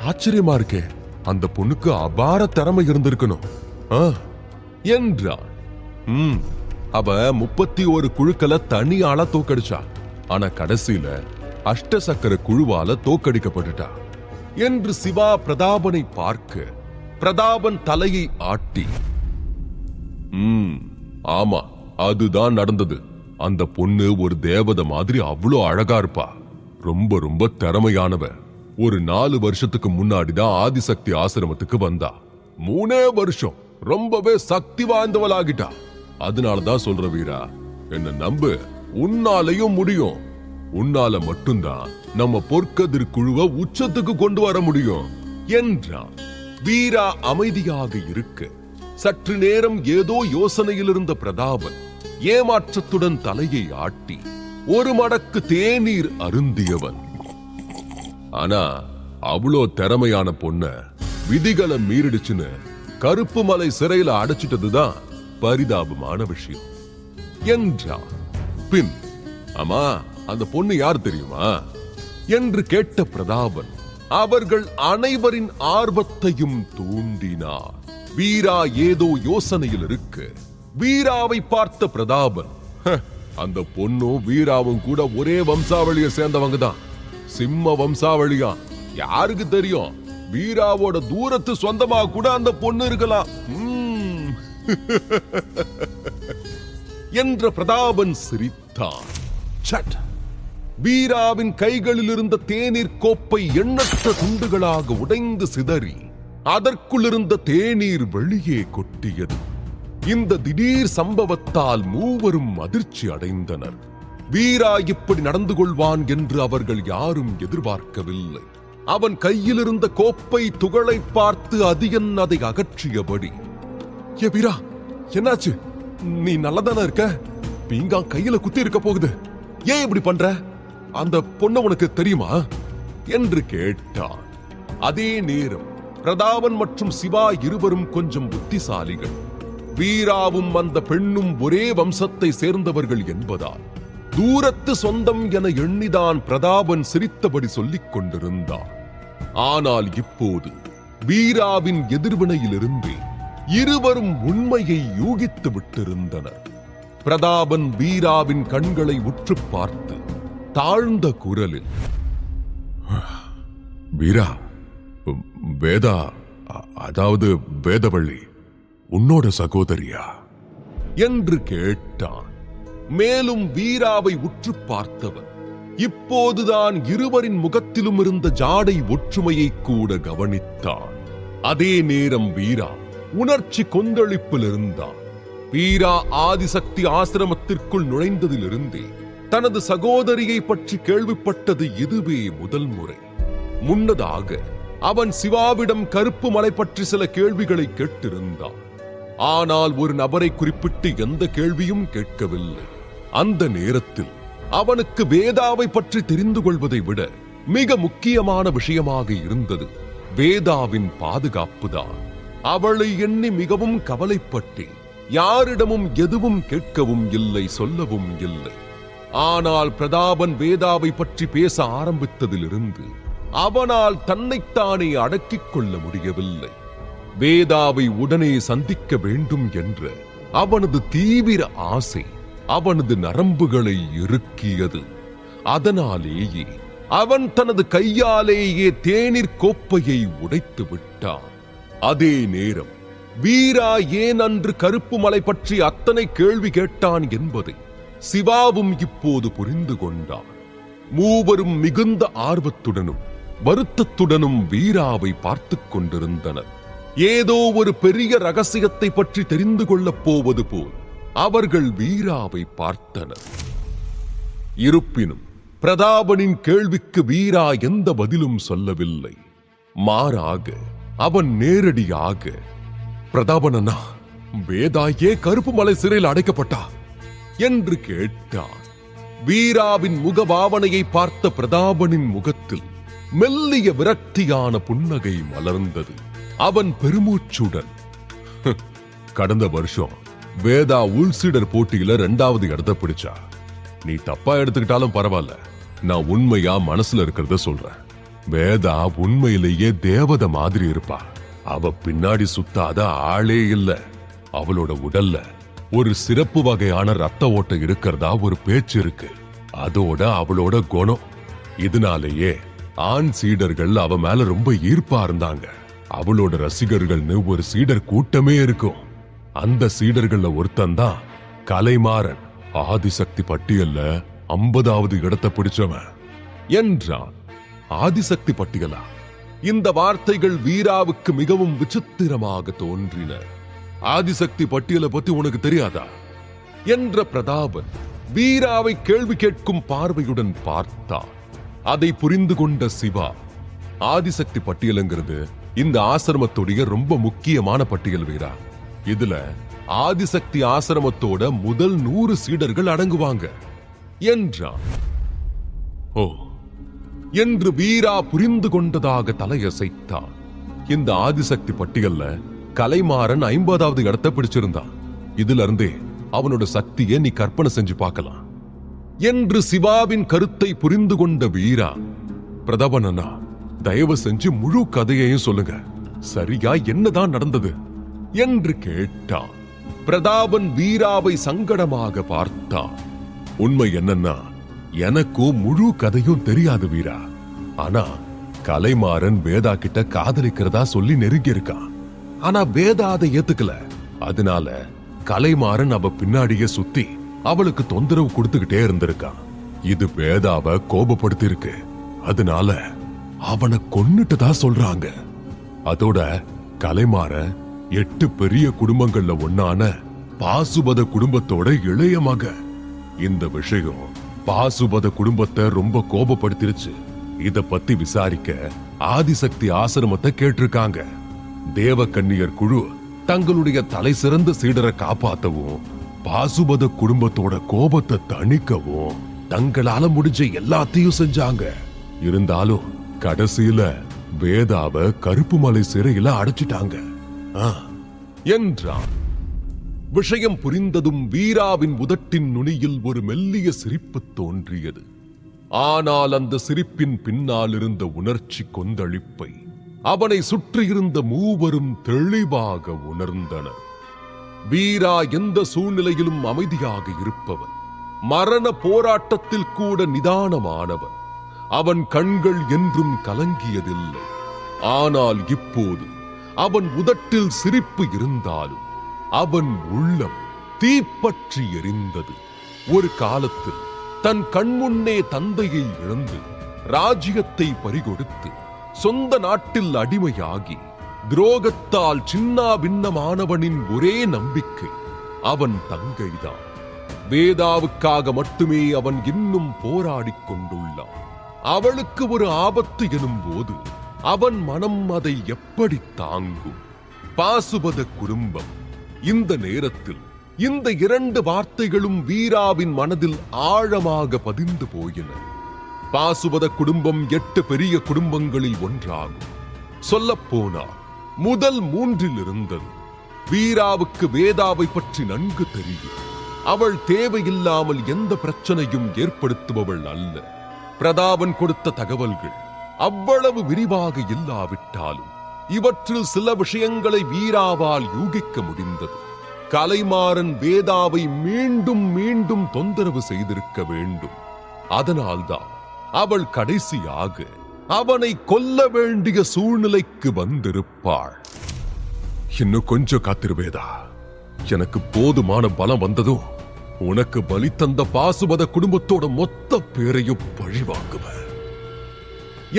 ஆச்சரியமா இருக்கே, அந்த பொண்ணுக்கு அபார திறமை இருந்திருக்கணும் என்றான். அவ 31 குழுக்களை தனியால தோக்கடிச்சா. ஆனா கடைசியில அஷ்டசக்கர குழுவால தோக்கடிக்கப்பட்டுட்டா என்று சிவா பிரதாபனை பார்க்க பிரதாபன் தலையை ஆட்டி, ஆமா, அதுதான் நடந்தது. அந்த பொண்ணு ஒரு தேவதை மாதிரி அவ்வளோ அழகா இருப்பா. ரொம்ப ரொம்ப திறமையானவ. ஒரு 4 வருஷத்துக்கு முன்னாடிதான் ஆதிசக்தி ஆசிரமத்துக்கு வந்தா. 3 வருஷம் ரொம்பவே சக்தி வாய்ந்தவளாகிட்டா. அதனாலதான் சொல்ற வீரா, என்ன நம்பு, உன்னாலையும் முடியும். உன்னால மட்டும்தான் நம்ம பொற்கதிர் குழுவை உச்சத்துக்கு கொண்டு வர முடியும் என்றான். வீரா அமைதியாக இருக்க சற்று நேரம் ஏதோ யோசனையில் இருந்த பிரதாபன் ஏமாற்றத்துடன் தலையை ஆட்டி ஒரு மடக்கு தேநீர் அருந்தியவன். ஆனா அவ்வளோ திறமையான பொண்ண விதிகளை மீறிடுச்சுன்னு கருப்பு மலை சிறையில அடைச்சிட்டதுதான் பரிதாபமான விஷயம் என்றான். பின், ஆமா, அந்த பொண்ணு யார் தெரியுமா என்று கேட்ட பிரதாபன் அவர்கள் அனைவரின் ஆர்வத்தையும் தூண்டினார். வீரா ஏதோ யோசனையில் இருக்க வீராவை பார்த்த பிரதாபன், அந்த பொண்ணும் வீராவும் கூட ஒரே வம்சாவளியை சேர்ந்தவங்க தான், சிம்ம வம்சாவளியா, யாருக்கு தெரியும், வீராவோட தூரத்து சொந்தமா கூட அந்த பொண்ணு இருக்கலாம் என்ற பிரதாபன் சிரித்தான். சட்! வீராவின் கைகளில் இருந்த தேநீர் கோப்பை எண்ணற்ற துண்டுகளாக உடைந்து சிதறி அதற்குள் இருந்த தேநீர் வெளியே கொட்டியது. இந்த திடீர் சம்பவத்தால் மூவரும் அதிர்ச்சி அடைந்தனர். வீரா இப்படி நடந்து கொள்வான் என்று அவர்கள் யாரும் எதிர்பார்க்கவில்லை. அவன் கையில் இருந்த கோப்பை துகளை பார்த்து அதியன் அதை அகற்றியபடி, ஏ வீரா, என்னாச்சு? நீ நல்லதானே இருக்க? பீங்கா கையில குத்தி இருக்க போகுது, ஏன் இப்படி பண்ற? அந்த பொண்ணு உனக்கு தெரியுமா என்று கேட்டான். அதே நேரம் பிரதாபன் மற்றும் சிவா இருவரும் கொஞ்சம் புத்திசாலிகள். வீராவும் அந்த பெண்ணும் ஒரே வம்சத்தை சேர்ந்தவர்கள் என்பதால் தூரத்து சொந்தம் என எண்ணிதான் பிரதாபன் சிரித்தபடி சொல்லிக் கொண்டிருந்தார். ஆனால் இப்போது வீராவின் எதிர்வினையிலிருந்தே இருவரும் உண்மையை யூகித்து விட்டிருந்தனர். பிரதாபன் வீராவின் கண்களை உற்று பார்த்து தாழ்ந்த குரலில், வீரா, வேதா, அதாவது வேதவள்ளி உன்னோட சகோதரியா என்று கேட்டான். மேலும் வீராவை உற்று பார்த்தவன் இப்போதுதான் இருவரின் முகத்திலும் இருந்த ஜாடை ஒற்றுமையை கூட கவனித்தான். அதே நேரம் வீரா உணர்ச்சி கொந்தளிப்பில் இருந்தான். வீரா ஆதிசக்தி ஆசிரமத்திற்குள் நுழைந்ததிலிருந்தே தனது சகோதரியை பற்றி கேள்விப்பட்டது இதுவே முதல் முறை. முன்னதாக அவன் சிவாவிடம் கருப்பு மலை பற்றி சில கேள்விகளை கேட்டிருந்தான். ஆனால் ஒரு நபரை குறிப்பிட்டு எந்த கேள்வியும் கேட்கவில்லை. அந்த நேரத்தில் அவனுக்கு வேதாவை பற்றி தெரிந்து கொள்வதை விட மிக முக்கியமான விஷயமாக இருந்தது வேதாவின் பாதுகாப்புதான். அவளை எண்ணி மிகவும் கவலைப்பட்டேன். யாரிடமும் எதுவும் கேட்கவும் இல்லை, சொல்லவும் இல்லை. ஆனால் பிரதாபன் வேதாவை பற்றி பேச ஆரம்பித்ததிலிருந்து அவனால் தன்னைத்தானே அடக்கிக் கொள்ள முடியவில்லை. வேதாவை உடனே சந்திக்க வேண்டும் என்ற அவனது தீவிர ஆசை அவனது நரம்புகளை இறுக்கியது. அதனாலேயே அவன் தனது கையாலேயே தேநீர் கோப்பையை உடைத்து விட்டான். அதே நேரம் வீரா ஏன் அன்று கருப்பு மலை பற்றி அத்தனை கேள்வி கேட்டான் என்பதை சிவாவும் இப்போது புரிந்து கொண்டான். மூவரும் மிகுந்த ஆர்வத்துடனும் வருத்தத்துடனும் வீராவை பார்த்துக் கொண்டிருந்தனர். ஏதோ ஒரு பெரிய ரகசியத்தை பற்றி தெரிந்து கொள்ளப் போவது போல் அவர்கள் வீராவை பார்த்தனர். இருப்பினும் பிரதாபனின் கேள்விக்கு வீரா எந்த பதிலும் சொல்லவில்லை. மாறாக அவன் நேரடியாக, பிரதாபனா, வேதாயே கருப்பு மலை சிறையில் அடைக்கப்பட்டா என்று கேட்டான். வீராவின் முகபாவனையை பார்த்த பிரதாபனின் முகத்தில் மெல்லிய விரக்தியான புன்னகை மலர்ந்தது. அவன் பெருமூச்சுடன், கடந்த வருஷம் வேதா உள்சீடர் போட்டியில 2வது இடத்தை பிடிச்சா. நீ தப்பா எடுத்துக்கிட்டாலும் பரவாயில்ல, நான் உண்மையா மனசுல இருக்கிறத சொல்றேன். வேதா உண்மையிலேயே தேவதை மாதிரி இருப்பா. அவ பின்னாடி சுத்தாத ஆளே இல்ல. அவளோட உடல்ல ஒரு சிறப்பு வகையான ரத்த ஓட்டம் இருக்கிறதா ஒரு பேச்சு இருக்கு. அதோட அவளோட குணம். இதனாலேயே ஆண் சீடர்கள் அவ மேல ரொம்ப ஈர்ப்பா இருந்தாங்க. அவளோட ரசிகர்கள்னு ஒரு சீடர் கூட்டமே இருக்கும். அந்த சீடர்கள்ல ஒருத்தன் தான் கலைமாறன். ஆதிசக்தி பட்டியல்ல 50வது இடத்தை பிடிச்சவன் என்றான். ஆதிசக்தி பட்டியலா? இந்த வார்த்தைகள் வீராவுக்கு மிகவும் விசித்திரமாக தோன்றின. ஆதிசக்தி பட்டியலை பத்தி உனக்கு தெரியாதா என்ற பிரதாபன் வீராவை கேள்வி கேட்கும் பார்வையுடன் பார்த்தான். அதை புரிந்து கொண்ட சிவா, ஆதிசக்தி பட்டியலுங்கிறது இந்த ஆசிரமத்துடைய ரொம்ப முக்கியமான பட்டியல் வீரா. இதுல ஆதிசக்தி ஆசிரமத்தோட முதல் 100 சீடர்கள் அடங்குவாங்க என்றான். ஓ என்று வீரா புரிந்து கொண்டதாக தலையசைத்தான். இந்த ஆதிசக்தி பட்டியல்ல கலைமாறன் 50வது இடத்தை பிடிச்சிருந்தான். இதுல இருந்தே அவனோட சக்தியை நீ கற்பனை செஞ்சு பார்க்கலாம் என்று சிவாவின் கருத்தை புரிந்து கொண்ட வீரா, பிரதாபனா, தயவு செஞ்சு முழு கதையையும் சொல்லுங்க. சரியா என்னதான் நடந்தது என்று கேட்டான். பிரதாபன் வீராவை சங்கடமாக பார்த்தான். உண்மை என்னன்னா, எனக்கும் முழு கதையும் தெரியாது வீரா. ஆனா கலைமாறன் வேதா கிட்ட காதலிக்கிறதா சொல்லி நெருங்கி இருக்கான். ஆனா வேதா அதை ஏத்துக்கல. அதனால கலைமாறன் அவ பின்னாடியே சுத்தி அவளுக்கு தொந்தரவு கொடுத்துக்கிட்டே இருந்திருக்கான். இது வேதாவை கோபப்படுத்தி இருக்கு. அதனால அவனை கொன்னுட்டதா சொல்றாங்க. அதோட கலைமாறன் 8 பெரிய குடும்பங்கள்ல ஒன்னான பாசுபத குடும்பத்தோட இளைய மகன். இந்த விஷயம் பாசுபத குடும்பத்தை ரொம்ப கோபப்படுத்திருச்சு. இத பத்தி விசாரிக்க ஆதிசக்தி ஆசிரமத்தை கேட்டிருக்காங்க. தேவகன்னியர் குழு தங்களுடைய தலை சிறந்த சீடரை காப்பாத்தவும் பாசுபத குடும்பத்தோட கோபத்தை தணிக்கவும் தங்களால முடிஞ்ச எல்லாத்தையும் செஞ்சாங்க. இருந்தாலும் கடைசியில வேதாவை கருப்பு மலை சிறையில அடைச்சிட்டாங்க என்றான். விஷயம் புரிந்ததும் வீராவின் உதட்டின் நுனியில் ஒரு மெல்லிய சிரிப்பு தோன்றியது. ஆனால் அந்த சிரிப்பின் பின்னால் இருந்த உணர்ச்சி கொந்தளிப்பை அவனை சுற்றியிருந்த மூவரும் தெளிவாக உணர்ந்தனர். வீரா எந்த சூழ்நிலையிலும் அமைதியாக இருப்பவன். மரண போராட்டத்தில் கூட நிதானமானவன். அவன் கண்கள் என்றும் கலங்கியதில்லை. ஆனால் இப்போது அவன் உதட்டில் சிரிப்பு இருந்தாலும் அவன் உள்ளம் தீப்பற்றி எரிந்தது. ஒரு காலத்தில் தன் கண்முன்னே தந்தையை இழந்து ராஜ்யத்தை பறிகொடுத்து சொந்த நாட்டில் அடிமையாகி துரோகத்தால் சின்னா பின்னமானவனின் ஒரே நம்பிக்கை அவன் தங்கைதான். வேதாவுக்காக மட்டுமே அவன் இன்னும் போராடிக் கொண்டுள்ளான். அவளுக்கு ஒரு ஆபத்து எனும் போது அவன் மனம் அதை எப்படி தாங்கும்? பாசுபத குடும்பம். இந்த நேரத்தில் இந்த 2 வார்த்தைகளும் வீராவின் மனதில் ஆழமாக பதிந்து போயின. பாசுபத குடும்பம் 8 பெரிய குடும்பங்களில் ஒன்றாகும். சொல்லப்போனால் முதல் 3 இருந்தது. வீராவுக்கு வேதாவை பற்றி நன்கு தெரியும். அவள் தேவையில்லாமல் எந்த பிரச்சனையும் ஏற்படுத்துபவள் அல்ல. பிரதாபன் கொடுத்த தகவல்கள் அவ்வளவு விரிவாக இல்லாவிட்டாலும் இவற்றில் சில விஷயங்களை வீராவால் யூகிக்க முடிந்தது. கலைமாறன் வேதாவை மீண்டும் மீண்டும் தொந்தரவு செய்திருக்க வேண்டும். அதனால்தான் அவள் கடைசியாக அவனை கொல்ல வேண்டிய சூழ்நிலைக்கு வந்திருப்பாள். இன்னும் கொஞ்சம் காத்திருவேதா. எனக்கு போதுமான பலம் வந்ததும் உனக்கு பலி தந்த பாசுபத குடும்பத்தோட மொத்த பேரையும் பழிவாங்குவ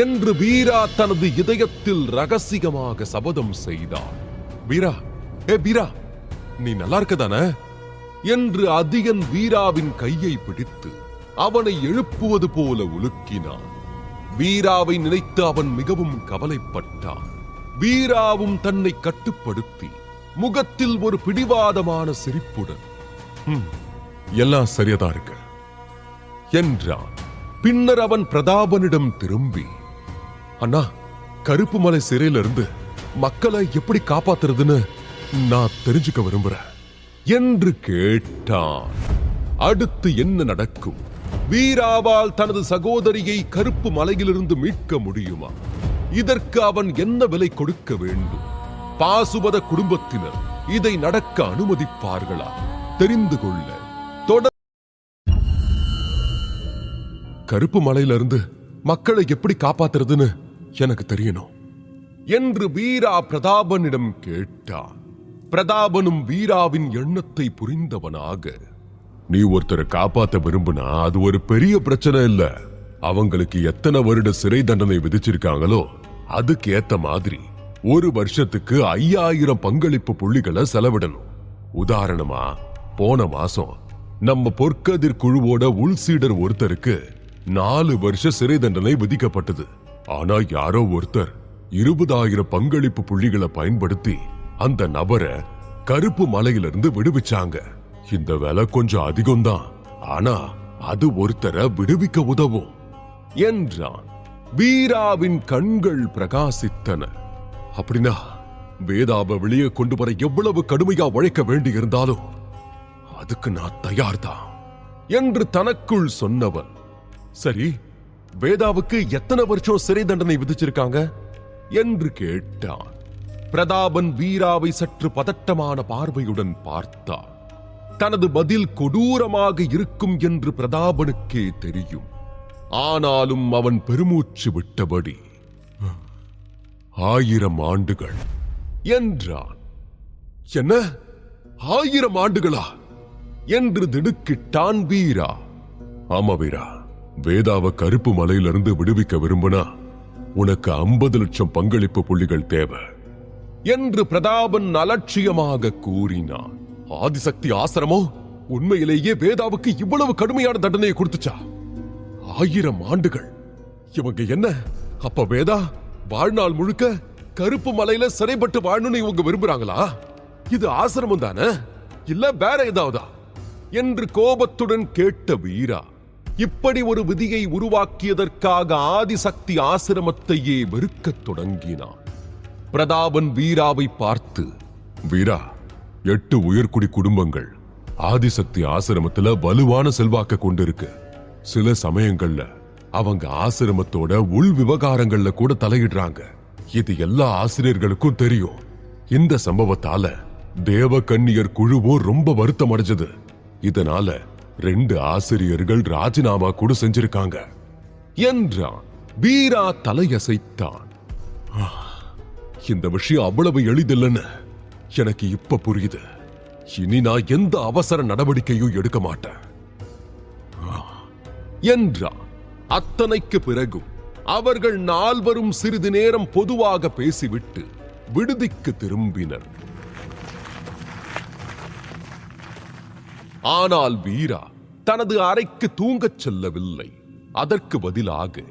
என்று வீரா தனது இதயத்தில் ரகசியமாக சபதம் செய்தார். வீரா, வீரா, நீ நல்லா இருக்கதானே என்று அதியன் வீராவின் கையை பிடித்து அவனை எழுப்புவது போல உலுக்கினான். வீராவை நினைத்து அவன் மிகவும் கவலைப்பட்டான். வீராவும் தன்னை கட்டுப்படுத்தி முகத்தில் ஒரு பிடிவாதமான சிரிப்புடன் எல்லாம் சரியாதான் இருக்கு என்றான். பின்னர் அவன் பிரதாபனிடம் திரும்பி, அண்ணா, கருப்பு மலை சிறையிலிருந்து மக்களை எப்படி காப்பாத்துறதுன்னு நான் தெரிஞ்சுக்க விரும்புறேன் என்று கேட்டான். அடுத்து என்ன நடக்கும்? வீராவால் தனது சகோதரியை கருப்பு மலையிலிருந்து மீட்க முடியுமா? இதற்கு அவன் என்ன விலை கொடுக்க வேண்டும்? பாசுபத குடும்பத்தினர் இதை நடக்க அனுமதிப்பார்களா? தெரிந்து கொள்ள கருப்பு மலையிலிருந்து மக்களை எப்படி காப்பாத்துறதுன்னு எனக்கு தெரியணும் என்று வீரா பிரதாபனிடம் கேட்டான். பிரதாபனும் வீராவின் எண்ணத்தை புரிந்தவனாக, நீ ஒருத்தரை காப்பாத்த விரும்புனா அது ஒரு பெரிய பிரச்சனை இல்ல. அவங்களுக்கு எத்தனை வருட சிறை தண்டனை விதிச்சிருக்காங்களோ அதுக்கு ஏத்த மாதிரி 1 வருஷத்துக்கு 5000 பங்களிப்பு புள்ளிகளை செலவிடணும். உதாரணமா, போன மாசம் நம்ம பொற்கதிர் குழுவோட உள்சீடர் ஒருத்தருக்கு 4 வருஷ சிறை தண்டனை விதிக்கப்பட்டது. ஆனா யாரோ ஒருத்தர் 20000 பங்களிப்பு புள்ளிகளை பயன்படுத்தி அந்த நபரை கருப்பு மலையிலிருந்து விடுவிச்சாங்க. இந்த விலை கொஞ்சம் அதிகம்தான், ஆனா அது ஒருத்தரை விடுவிக்க உதவும் என்றான். வீராவின் கண்கள் பிரகாசித்தன. அப்படின்னா வேதாவை வெளியே கொண்டு வர எவ்வளவு கடுமையா உழைக்க வேண்டி இருந்தாலும் அதுக்கு நான் தயார்தான் என்று தனக்குள் சொன்னவன், சரி வேதாவுக்கு எத்தனை வருஷம் சிறை தண்டனை விதிச்சிருக்காங்க என்று கேட்டான். பிரதாபன் வீராவை சற்று பதட்டமான பார்வையுடன் பார்த்தான். தனது பதில் கொடூரமாக இருக்கும் என்று பிரதாபனுக்கே தெரியும். ஆனாலும் அவன் பெருமூச்சு விட்டபடி 1000 ஆண்டுகள் என்றான். என்ன 1000 ஆண்டுகளா என்று திடுக்கிட்டான் வீரா. ஆமா வீரா, வேதாவை கருப்பு மலையிலிருந்து விடுவிக்க விரும்பினா உனக்கு 50 லட்சம் பங்களிப்பு புள்ளிகள் தேவை என்று பிரதாபன் அலட்சியமாக கூறினான். ஆதிசக்தி ஆசிரமம் உண்மையிலேயே வேதாவுக்கு இவ்வளவு கடுமையான தண்டனையை கொடுத்துச்சா? 1000 ஆண்டுகள். இவங்க என்ன அப்ப வேதா வாழ்நாள் முழுக்க கருப்பு மலையில சிறைப்பட்டு வாழணும்னு இவங்க விரும்புறாங்களா? இது ஆசிரமம் தானே, இல்ல வேற ஏதாவதா என்று கோபத்துடன் கேட்ட வீரா இப்படி ஒரு விதியை உருவாக்கியதற்காக ஆதிசக்தி ஆசிரமத்தையே வெறுக்கத் தொடங்கினான். பிரதாபன் வீராவை பார்த்து, வீரா, 8 உயர்குடி குடும்பங்கள் ஆதிசக்தி ஆசிரமத்துல வலுவான செல்வாக்க கொண்டிருக்கு. சில சமயங்கள்ல அவங்க ஆசிரமத்தோட உள் விவகாரங்கள்ல கூட தலையிடுறாங்க. இது எல்லா ஆசிரியர்களுக்கும் தெரியும். இந்த சம்பவத்தால தேவகன்னியர் குழுவும் ரொம்ப வருத்தம் அடைஞ்சது. இதனால 2 ஆசிரியர்கள் ராஜினாமா கூட செஞ்சிருக்காங்க என்றான். வீரா தலையசைத்தான். இந்த விஷயம் அவ்வளவு எளிதில்லைன்னு எனக்கு இப்ப புரியுது. இனி நான் எந்த அவசர நடவடிக்கையும் எடுக்க மாட்டேன் என்றான். அத்தனைக்கு பிறகும் அவர்கள் 4வரும் சிறிது நேரம் பொதுவாக பேசிவிட்டு விடுதிக்கு திரும்பினர். ஆனால் வீரா தனது அறைக்கு தூங்கச் செல்லவில்லை. அதற்கு பதிலாக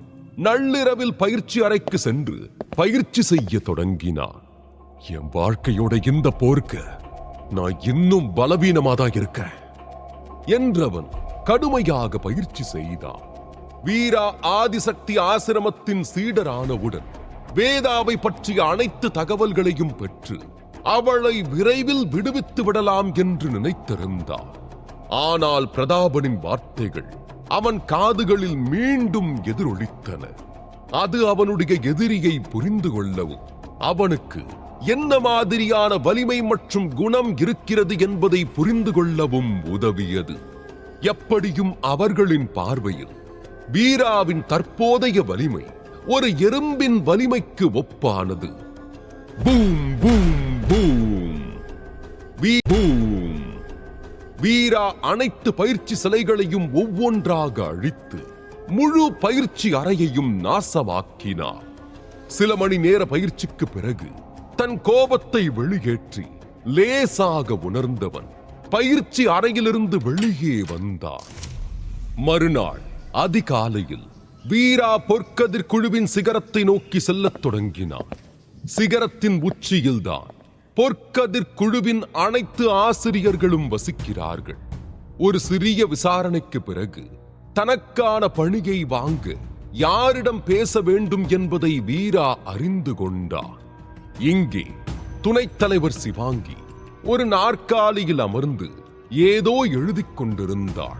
நள்ளிரவில் பயிற்சி அறைக்கு சென்று பயிற்சி செய்ய தொடங்கினான். என் வாழ்க்கையோட இந்த போருக்கு நான் இன்னும் பலவீனமாதான் இருக்கேன் என்றவன் கடுமையாக பயிற்சி செய்தான். வீரா ஆதிசக்தி ஆசிரமத்தின் சீடரானவுடன் வேதாவை பற்றிய அனைத்து தகவல்களையும் பெற்று அவளை விரைவில் விடுவித்து விடலாம் என்று நினைத்திருந்தான். ஆனால் பிரதாபனின் வார்த்தைகள் அவன் காதுகளில் மீண்டும் எதிரொலித்தன. அது அவனுடைய எதிரியை புரிந்து கொள்ளவும் அவனுக்கு என்ன மாதிரியான வலிமை மற்றும் குணம் இருக்கிறது என்பதை புரிந்து கொள்ளவும் உதவியது. எப்படியும் அவர்களின் பார்வையில் வீராவின் தற்போதைய வலிமை ஒரு எறும்பின் வலிமைக்கு ஒப்பானது. Boom boom boom boom. Veera அனைத்து பயிற்சி சிலைகளையும் ஒவ்வொன்றாக அழித்து முழு பயிற்சி அறையையும் நாசமாக்கினார். சில மணி நேர பயிற்சிக்கு பிறகு தன் கோபத்தை வெளியேற்றி லேசாக உணர்ந்தவன் பயிற்சி அறையிலிருந்து வெளியே வந்தார். மறுநாள் அதிகாலையில் வீரா பொற்கதிர் குழுவின் சிகரத்தை நோக்கி செல்லத் தொடங்கினான். சிகரத்தின் உச்சியில்தான் பொற்கதிர் குழுவின் அனைத்து ஆசிரியர்களும் வசிக்கிறார்கள். ஒரு சிறிய விசாரணைக்கு பிறகு தனக்கான பணியை வாங்க யாரிடம் பேச வேண்டும் என்பதை வீரா அறிந்து கொண்டார். இங்கே துணைத் தலைவர் சிவாங்கி ஒரு நாற்காலியில் அமர்ந்து ஏதோ எழுதிக் கொண்டிருந்தாள்.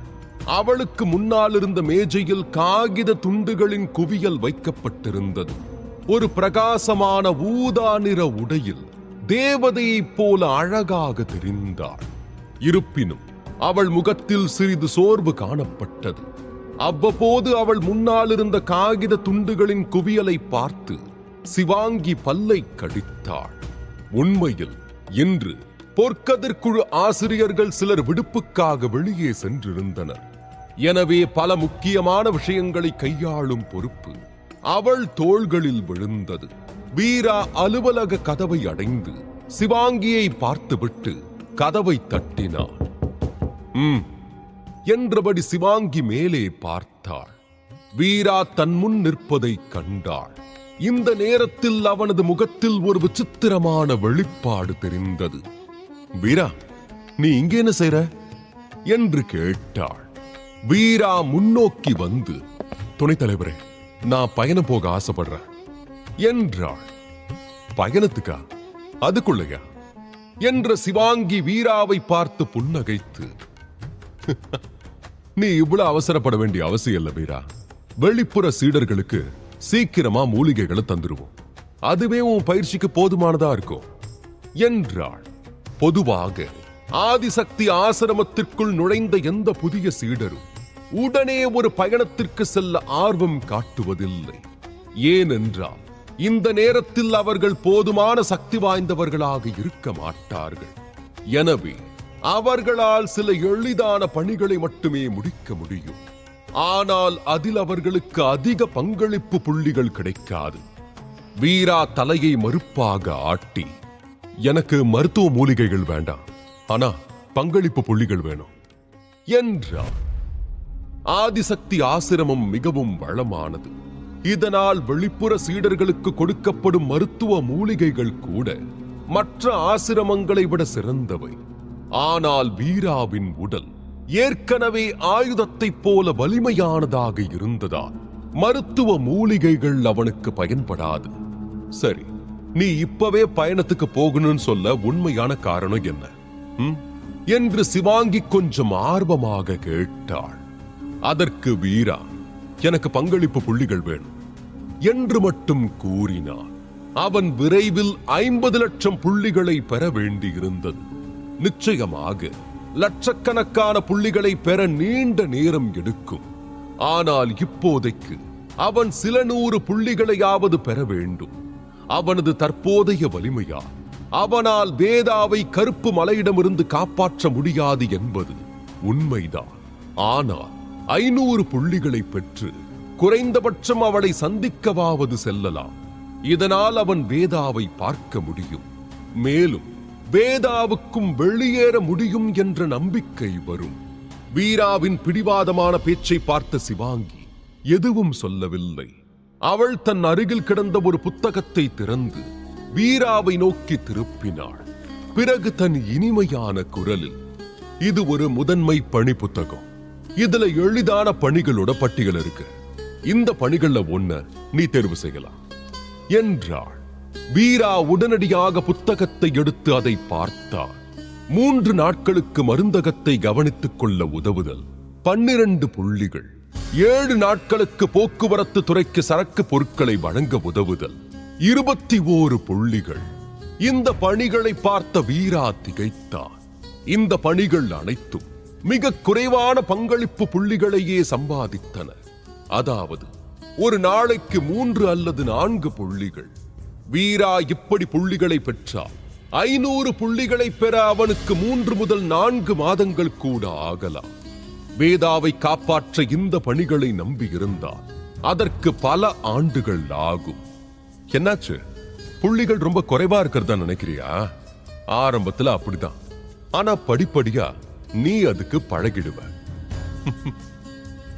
அவளுக்கு முன்னால் இருந்த மேஜையில் காகித துண்டுகளின் குவியல் வைக்கப்பட்டிருந்தது. ஒரு பிரகாசமான ஊதா நிற உடையில் தேவதையைப் போல அழகாக தெரிந்தாள். இருப்பினும் அவள் முகத்தில் சிறிது சோர்வு காணப்பட்டது. அவ்வப்போது அவள் முன்னால் இருந்த காகித துண்டுகளின் குவியலை பார்த்து சிவாங்கி பல்லை கடித்தாள். உண்மையில் இன்று பொற்கதிர்குழு ஆசிரியர்கள் சிலர் விடுப்புக்காக வெளியே சென்றிருந்தனர். எனவே பல முக்கியமான விஷயங்களை கையாளும் பொறுப்பு அவள் தோள்களில் விழுந்தது. வீரா அலுவலக கதவை அடைந்து சிவாங்கியை பார்த்துவிட்டு கதவை தட்டினார். என்றபடி சிவாங்கி மேலே பார்த்தாள். வீரா தன் முன் நிற்பதை கண்டாள். இந்த நேரத்தில் அவனது முகத்தில் ஒரு விசித்திரமான வெளிப்பாடு தெரிந்தது. வீரா, நீ இங்கே என்ன செய்ற என்று கேட்டாள். வீரா முன்னோக்கி வந்து, துணைத் தலைவரே, நான் பயணம் போக ஆசைப்படுறேன் என்றாள். பயணத்துக்கா? அதுக்குள்ளையா என்ற சிவாங்கி வீராவை பார்த்து புன்னகைத்து, நீ இவ்வளவு அவசரப்பட வேண்டிய அவசியம் இல்ல வீரா. வெளிப்புற சீடர்களுக்கு சீக்கிரமா மூலிகைகளை தந்துருவோம். அதுவே உன் பயிற்சிக்கு போதுமானதா இருக்கும் என்றாள். பொதுவாக ஆதிசக்தி ஆசிரமத்திற்குள் நுழைந்த எந்த புதிய சீடரும் உடனே ஒரு பயணத்திற்கு செல்ல ஆர்வம் காட்டுவதில்லை. ஏனென்றால் இந்த நேரத்தில் அவர்கள் போதுமான சக்தி வாய்ந்தவர்களாக இருக்க மாட்டார்கள். எனவே அவர்களால் சில எளிதான பணிகளை மட்டுமே முடிக்க முடியும். ஆனால் அதில் அவர்களுக்கு அதிக பங்களிப்பு புள்ளிகள் கிடைக்காது. வீரா தலையை மறுப்பாக ஆட்டி, எனக்கு மருத்துவ மூலிகைகள் வேண்டாம், ஆனா பங்களிப்பு புள்ளிகள் வேணும் என்றார். ஆதிசக்தி ஆசிரமம் மிகவும் வளமானது. இதனால் வெளிப்புற சீடர்களுக்கு கொடுக்கப்படும் மருத்துவ மூலிகைகள் கூட மற்ற ஆசிரமங்களை விட சிறந்தவை. ஆனால் வீராவின் உடல் ஏற்கனவே ஆயுதத்தைப் போல வலிமையானதாக இருந்ததால் மருத்துவ மூலிகைகள் அவனுக்கு பயன்படாது. சரி, நீ இப்பவே பயணத்துக்கு போகணும்னு சொல்ல உண்மையான காரணம் என்ன என்று சிவாங்கி கொஞ்சம் ஆர்வமாக கேட்டாள். அதற்கு வீரா, எனக்கு பங்களிப்பு புள்ளிகள் வேணும் என்று மட்டும் கூறினான். அவன் விரைவில் 50 லட்சம் புள்ளிகளை பெற வேண்டியிருந்தது. நிச்சயமாக லட்சக்கணக்கான புள்ளிகளை பெற நீண்ட நேரம் எடுக்கும். ஆனால் இப்போதைக்கு அவன் சில 100 புள்ளிகளையாவது பெற வேண்டும். அவனது தற்போதைய வலிமையால் அவனால் வேதாவை கருப்பு மலையிடமிருந்து காப்பாற்ற முடியாது என்பது உண்மைதான். ஆனால் 500 புள்ளிகளை பெற்று குறைந்தபட்சம் அவளை சந்திக்கவாவது செல்லலாம். இதனால் அவன் வேதாவை பார்க்க முடியும். மேலும் வேதாவுக்கும் வெளியேற முடியும் என்ற நம்பிக்கை வரும். வீராவின் பிடிவாதமான பேச்சை பார்த்த சிவாங்கி எதுவும் சொல்லவில்லை. அவள் தன் அருகில் கிடந்த ஒரு புத்தகத்தை திறந்து வீராவை நோக்கி திருப்பினாள். பிறகு தன் இனிமையான குரலில், இது ஒரு முதன்மை பணி புத்தகம். இதுல எளிதான பணிகளோட பட்டியல் இருக்கு. இந்த பணிகள்ல ஒண்ண நீ தேர்வு செய்யலாம் என்றாள். வீரா உடனடியாக புத்தகத்தை எடுத்து அதை பார்த்தார். 3 நாட்களுக்கு மருந்தகத்தை கவனித்துக் கொள்ள உதவுதல் 12 புள்ளிகள், 7 நாட்களுக்கு போக்குவரத்து துறைக்கு சரக்கு பொருட்களை வழங்க உதவுதல் 21 புள்ளிகள். இந்த பணிகளை பார்த்த வீரா திகைத்தார். இந்த பணிகள் அனைத்தும் மிக குறைவான பங்களிப்பு புள்ளிகளையே சம்பாதித்தன. அதாவது ஒரு நாளைக்கு 3 அல்லது 4 புள்ளிகள். வீரா இப்படி புள்ளிகளை பெற்றால் 500 புள்ளிகளை பெற அவனுக்கு 3 முதல் 4 மாதங்கள் கூட ஆகலாம். வேதாவை காப்பாற்ற இந்த பணிகளை நம்பியிருந்தால் அதற்கு பல ஆண்டுகள் ஆகும். என்னாச்சு, புள்ளிகள் ரொம்ப குறைவா இருக்கிறதா நினைக்கிறியா? ஆரம்பத்துல அப்படிதான், ஆனா படிப்படியா நீ அதுக்கு பழகிடுவ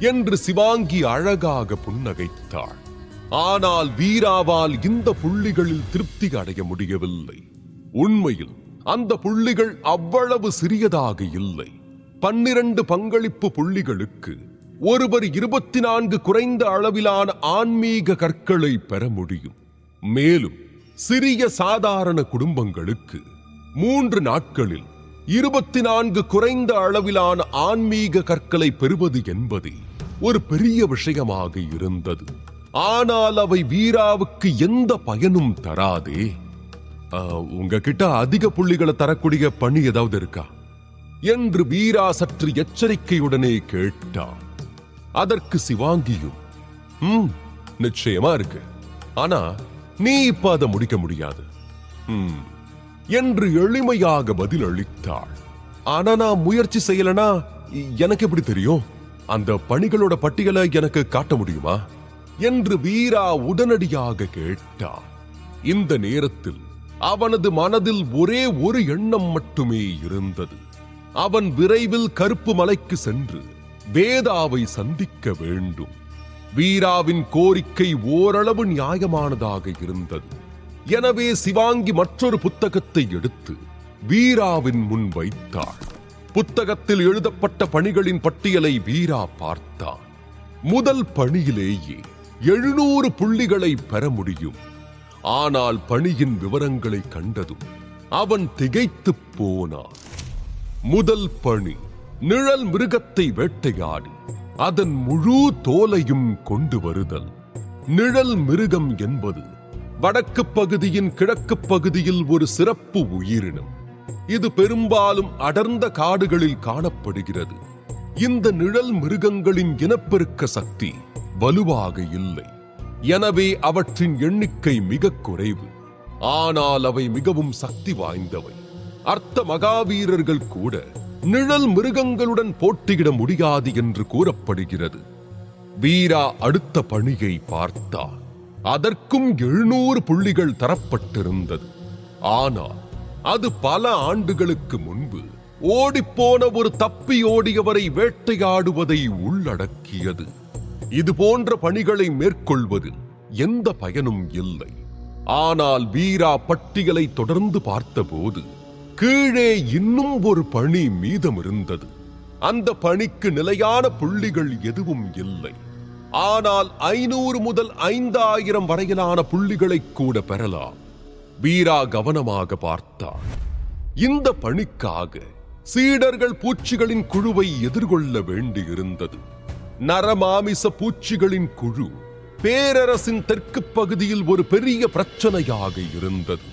என்று சிவாங்கி அழகாக புன்னகைத்தாள். ஆனால் வீராவால் இந்த புள்ளிகளில் திருப்தி அடைய முடியவில்லை. உண்மையில் அந்த புள்ளிகள் அவ்வளவு சிறியதாக இல்லை. 12 பங்களிப்பு புள்ளிகளுக்கு ஒருவர் 24 குறைந்த அளவிலான ஆன்மீக கற்களை பெற முடியும். மேலும் சிறிய சாதாரண குடும்பங்களுக்கு 3 நாட்களில் 24 குறைந்த அளவிலான ஆன்மீக கற்களை பெறுவது என்பது ஒரு பெரிய விஷயமாக இருந்தது. ஆனால் அவை வீராவுக்கு எந்த பயனும் தராதே. உங்ககிட்ட அதிக புள்ளிகளை தரக்கூடிய பணி ஏதாவது இருக்கா என்று வீரா சற்று எச்சரிக்கையுடனே கேட்டான். அதற்கு சிவாங்கியும், நிச்சயமா இருக்கு, ஆனா நீ இப்ப அதை முடிக்க முடியாது என்று எளிமையாக பதில் அளித்தாள். ஆனா நான் முயற்சி செய்யலனா எனக்கு எப்படி தெரியும்? அந்த பணிகளோட பட்டியலை எனக்கு காட்ட முடியுமா என்று வீரா உடனடியாக கேட்டான். இந்த நேரத்தில் அவனது மனதில் ஒரே ஒரு எண்ணம் மட்டுமே இருந்தது. அவன் விரைவில் கருப்பு மலைக்கு சென்று வேதாவை சந்திக்க வேண்டும். வீராவின் கோரிக்கை ஓரளவு நியாயமானதாக இருந்தது. எனவே சிவாங்கி மற்றொரு புத்தகத்தை எடுத்து வீராவின் முன் வைத்தாள். புத்தகத்தில் எழுதப்பட்ட பணிகளின் பட்டியலை வீரா பார்த்தான். முதல் பணியிலேயே 700 புள்ளிகளை பெற முடியும். ஆனால் பணியின் விவரங்களை கண்டதும் அவன் திகைத்துப் போனான். முதல் பணி, நிழல் மிருகத்தை வேட்டையாடி அதன் முழு தோலையும் கொண்டு வருதல். நிழல் மிருகம் என்பது வடக்கு பகுதியின் கிழக்கு பகுதியில் ஒரு சிறப்பு உயிரினம். இது பெரும்பாலும் அடர்ந்த காடுகளில் காணப்படுகிறது. இந்த நிழல் மிருகங்களின் இனப்பெருக்க சக்தி வலுவாக இல்லை. எனவே அவற்றின் எண்ணிக்கை மிக குறைவு. ஆனால் அவை மிகவும் சக்தி வாய்ந்தவை. அர்த்த மகாவீரர்கள் கூட நிழல் மிருகங்களுடன் போட்டியிட முடியாது என்று கூறப்படுகிறது. வீரா அடுத்த பணியை பார்த்தார். அதற்கும் 700 புள்ளிகள் தரப்பட்டிருந்தது. ஆனால் அது பல ஆண்டுகளுக்கு முன்பு ஓடிப்போன ஒரு தப்பி ஓடியவரை வேட்டையாடுவதை உள்ளடக்கியது. இது போன்ற பணிகளை மேற்கொள்வதில் எந்த பயனும் இல்லை. ஆனால் வீரா பட்டியலை தொடர்ந்து பார்த்தபோது கீழே இன்னும் ஒரு பணி மீதமிருந்தது. அந்த பணிக்கு நிலையான புள்ளிகள் எதுவும் இல்லை. ஆனால் 500 முதல் 5000 வரையிலான புள்ளிகளை கூட பெறலாம். வீரா கவனமாக பார்த்தார். இந்த பணிக்காக சீடர்கள் பூச்சிகளின் குழுவை எதிர்கொள்ள வேண்டியிருந்தது. நரமாமிச பூச்சிகளின் குழு பேரரசின் தெற்கு பகுதியில் ஒரு பெரிய பிரச்சனையாக இருந்தது.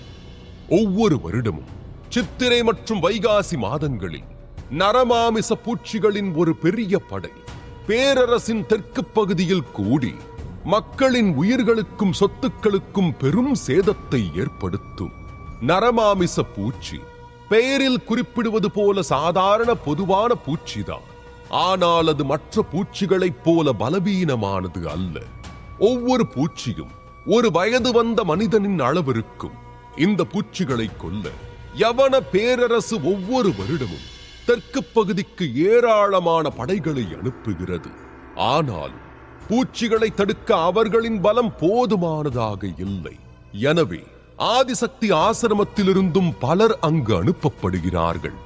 ஒவ்வொரு வருடமும் சித்திரை மற்றும் வைகாசி மாதங்களில் நரமாமிச பூச்சிகளின் ஒரு பெரிய படை பேரரசின் தெற்கு பகுதியில் கூடி மக்களின் உயிர்களுக்கும் சொத்துக்களுக்கும் பெரும் சேதத்தை ஏற்படுத்தும். நரமாமிச பூச்சி பெயரில் குறிப்பிடுவது போல சாதாரண பொதுவான பூச்சிதான். ஆனால் அது மற்ற பூச்சிகளைப் போல பலவீனமானது அல்ல. ஒவ்வொரு பூச்சியும் ஒரு வயது வந்த மனிதனின் அளவிருக்கும். இந்த பூச்சிகளை கொல்ல யவன பேரரசு ஒவ்வொரு வருடமும் தெற்கு பகுதிக்கு ஏராளமான படைகளை அனுப்புகிறது. ஆனால் பூச்சிகளை தடுக்க அவர்களின் பலம் போதுமானதாக இல்லை. எனவே ஆதிசக்தி ஆசிரமத்திலிருந்தும் பலர் அங்கு அனுப்பப்படுகிறார்கள்.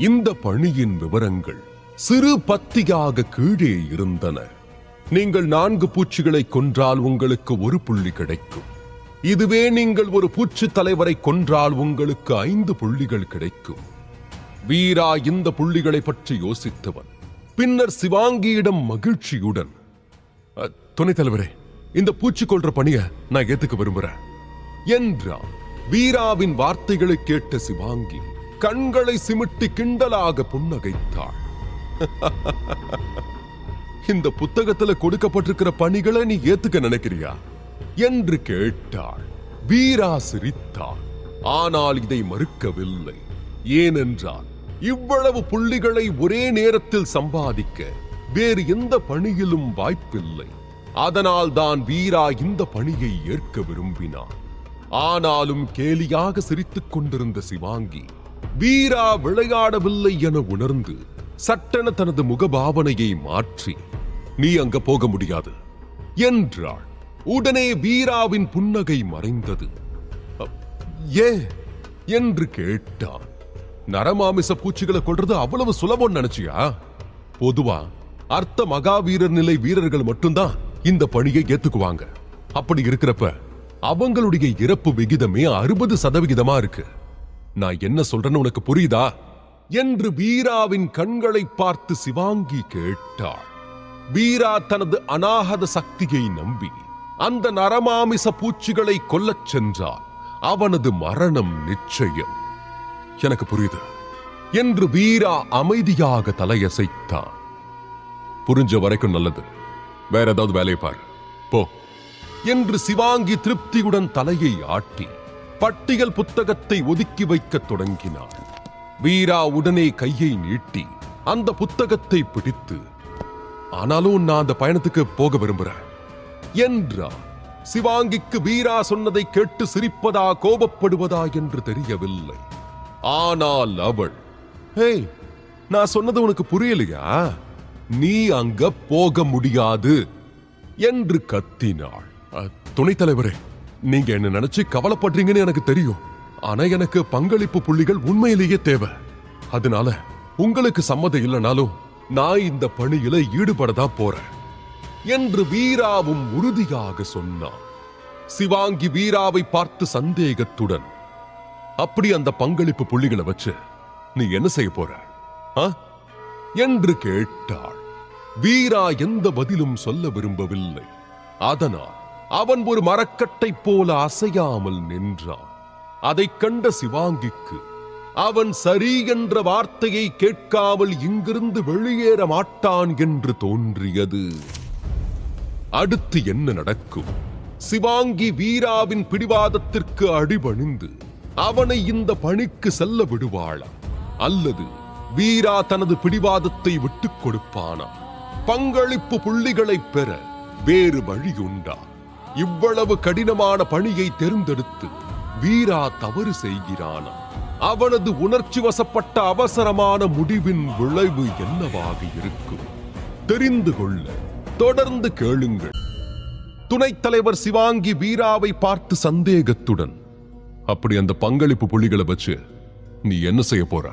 இந்த பணியின் விவரங்கள் சிறு பத்தியாக கீழே இருந்தன. நீங்கள் 4 பூச்சிகளை கொன்றால் உங்களுக்கு 1 புள்ளி கிடைக்கும். இதுவே நீங்கள் ஒரு பூச்சி தலைவரை கொன்றால் உங்களுக்கு 5 புள்ளிகள் கிடைக்கும். வீரா இந்த புள்ளிகளை பற்றி யோசித்தவன். பின்னர் சிவாங்கியிடம் மகிழ்ச்சியுடன், துணைத் தலைவரே, இந்த பூச்சி கொல்ற பணியை நான் ஏத்துக்க விரும்புறேன் என்றான். வீராவின் வார்த்தைகளை கேட்ட சிவாங்கி கண்களை சிமிட்டி கிண்டலாக புன்னகைத்தாள். இந்த புத்தகத்துல கொடுக்கப்பட்டிருக்கிற பணிகளை நீ ஏத்துக்க நினைக்கிறியா என்று கேட்டாள். வீரா சிரித்தாள். ஆனால் இதை மறுக்கவில்லை. ஏனென்றால் இவ்வளவு புள்ளிகளை ஒரே நேரத்தில் சம்பாதிக்க வேறு எந்த பணியிலும் வாய்ப்பில்லை. அதனால் தான் வீரா இந்த பணியை ஏற்க விரும்பினார். ஆனாலும் கேலியாக சிரித்துக் கொண்டிருந்த சிவாங்கி வீரா விளையாடவில்லை என உணர்ந்து சட்டென தனது முகபாவனையை மாற்றி, நீ அங்க போக முடியாது என்றாள். உடனே வீராவின் புன்னகை மறைந்தது. ஏன் என்று கேட்டான். நரமாமிச பூச்சிகளை கொல்றது அவ்வளவு சுலபம் நினைச்சியா? பொதுவா அர்த்த மகாவீரர் நிலை வீரர்கள் மட்டும்தான் இந்த பணியை ஏத்துக்குவாங்க. அப்படி இருக்கிறப்ப அவங்களுடைய இறப்பு விகிதமே 60% இருக்கு. நான் என்ன சொல்றேன்னு உனக்கு புரியுதா என்று வீராவின் கண்களை பார்த்து சிவாங்கி கேட்டாள். வீரா தனது அநாகத சக்தியை நம்பி அந்த நரமாமிச பூச்சிகளை கொல்லச் சென்றால் அவனது மரணம் நிச்சயம். எனக்கு புரியுது என்று வீரா அமைதியாக தலையசைத்தான். புரிஞ்ச வரைக்கும் நல்லது. வேற ஏதாவது வேலையை பாரு, போ என்று சிவாங்கி திருப்தியுடன் தலையை ஆட்டி பட்டியல் புத்தகத்தை ஒதுக்கி வைக்க தொடங்கினார். வீரா உடனே கையை நீட்டி அந்த புத்தகத்தை பிடித்து, ஆனாலும் நான் அந்த பயணத்துக்கு போக விரும்புறேன் என்றார். சிவாங்கிக்கு வீரா சொன்னதை கேட்டு சிரிப்பதா கோபப்படுவதா என்று தெரியவில்லை. ஆனால் அவள், ஹே, நான் சொன்னது உனக்கு புரியலையா? நீ அங்க போக முடியாது என்று கத்தினாள். துணைத் தலைவரே, நீங்க என்ன நினைச்சு கவலைப்படுறீங்கன்னு எனக்கு தெரியும். ஆனா எனக்கு பங்களிப்பு புள்ளிகள் உண்மையிலேயே தேவை. அதனால உங்களுக்கு சம்மதம் இல்லைனாலும் நான் இந்த பணியில ஈடுபடதான் போறேன் என்று வீராவும் உறுதியாக சொன்னான். சிவாங்கி வீராவை பார்த்து சந்தேகத்துடன், அப்படி அந்த பங்களிப்பு புள்ளிகளை வச்சு நீ என்ன செய்ய போற என்று கேட்டாள். வீரா எந்த பதிலும் சொல்ல விரும்பவில்லை. அதனால் அவன் ஒரு மரக்கட்டை போல அசையாமல் நின்றான். அதைக் கண்ட சிவாங்கிக்கு அவன் சரி என்ற வார்த்தையை கேட்காமல் இங்கிருந்து வெளியேற மாட்டான் என்று தோன்றியது. அடுத்து என்ன நடக்கும்? சிவாங்கி வீராவின் பிடிவாதத்திற்கு அடிபணிந்து அவனை இந்த பணிக்கு செல்ல விடுவாளா, அல்லது வீரா தனது பிடிவாதத்தை விட்டுக் கொடுப்பானா? பங்களிப்பு புள்ளிகளை பெற வேறு வழியுண்டா? இவ்வளவு கடினமான பணியை தேர்ந்தெடுத்து வீரா தவறு செய்கிறானா? அவனது உணர்ச்சி வசப்பட்ட அவசரமான முடிவின் விளைவு என்னவாக இருக்கும்? தெரிந்து கொள்ள தொடர்ந்து கேளுங்கள். துணைத் தலைவர் சிவாங்கி வீராவை பார்த்து சந்தேகத்துடன், அப்படி அந்த பங்களிப்பு புள்ளிகளை வச்சு நீ என்ன செய்ய போற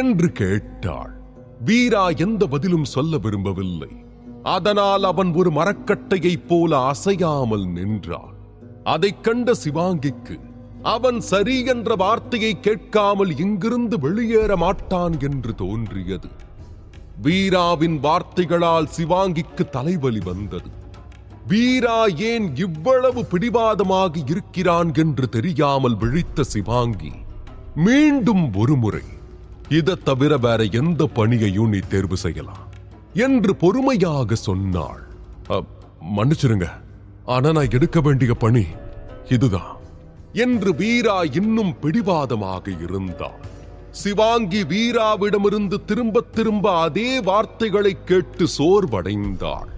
என்று கேட்டாள். வீரா எந்த பதிலும் சொல்ல விரும்பவில்லை. அதனால் அவன் ஒரு மரக்கட்டையைப் போல அசையாமல் நின்றான். அதைக் கண்ட சிவாங்கிக்கு அவன் சரி என்ற வார்த்தையை கேட்காமல் இங்கிருந்து வெளியேற மாட்டான் என்று தோன்றியது. வீராவின் வார்த்தைகளால் சிவாங்கிக்கு தலைவலி வந்தது. வீரா ஏன் இவ்வளவு பிடிவாதமாக இருக்கிறான் என்று தெரியாமல் விழித்த சிவாங்கி மீண்டும் ஒருமுறை, இதை தவிர வேற எந்த பணியையும் நீ தேர்வு செய்யலாம் என்று பொறுமையாக சொன்னாள். மன்னிச்சிருங்க, ஆனா நான் எடுக்க வேண்டிய பணி இதுதான் என்று வீரா இன்னும் பிடிவாதமாக இருந்தாள். சிவாங்கி வீராவிடமிருந்து திரும்ப திரும்ப அதே வார்த்தைகளை கேட்டு சோர்வடைந்தாள்.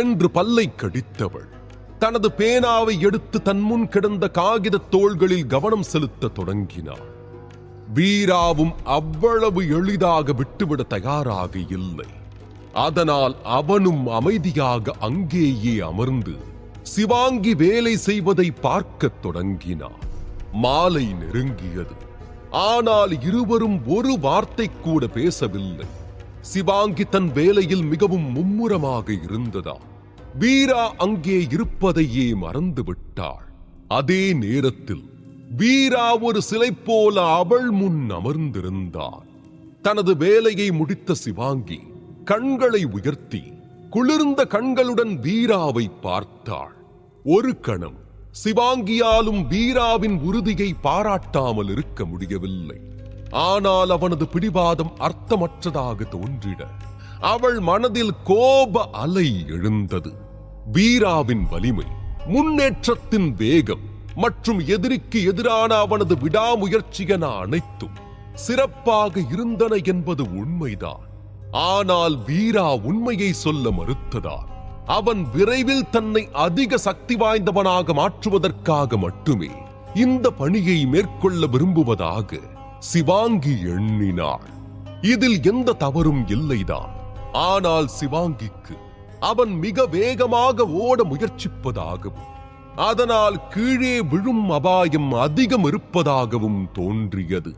என்று பல்லை கடித்தவள் தனது பேனாவை எடுத்து தன் முன் கிடந்த காகித தோள்களில் கவனம் செலுத்த தொடங்கினாள். வீராவும் அவ்வளவு எளிதாக விட்டுவிட தயாராக இல்லை. அதனால் அவனும் அமைதியாக அங்கேயே அமர்ந்து சிவாங்கி வேலை செய்வதை பார்க்கத் தொடங்கினான். மாலை நெருங்கியது. ஆனால் இருவரும் ஒரு வார்த்தை கூட பேசவில்லை. சிவாங்கி தன் வேலையில் மிகவும் மும்முரமாக இருந்ததா வீரா அங்கே இருப்பதையே மறந்துவிட்டாள். அதே நேரத்தில் வீரா ஒரு சிலை போல அவள் முன் அமர்ந்திருந்தாள். தனது வேலையை முடித்த சிவாங்கி கண்களை உயர்த்தி குளிர்ந்த கண்களுடன் வீராவை பார்த்தாள். ஒரு கணம் சிவாங்கியாலும் வீராவின் உறுதியை பாராட்டாமல் இருக்க முடியவில்லை. ஆனால் அவனது பிடிவாதம் அர்த்தமற்றதாக தோன்றிட அவள் மனதில் கோப அலை எழுந்தது. வீராவின் வலிமை, முன்னேற்றத்தின் வேகம் மற்றும் எதிரிக்கு எதிரான அவனது விடாமுயற்சி என அனைத்தும் சிறப்பாக இருந்தன என்பது உண்மைதான். ஆனால் வீரா உண்மையை சொல்ல மறுத்ததால் அவன் விரைவில் தன்னை அதிக சக்தி வாய்ந்தவனாக மாற்றுவதற்காக மட்டுமே இந்த பணியை மேற்கொள்ள விரும்புவதாக சிவாங்கி எண்ணினாள். இதில் எந்த தவறும் இல்லைதான். ஆனால் சிவாங்கிக்கு அவன் மிக வேகமாக ஓட முயற்சிப்பதாகவும் அதனால் கீழே விழும் அபாயம் அதிகம் இருப்பதாகவும் தோன்றியது.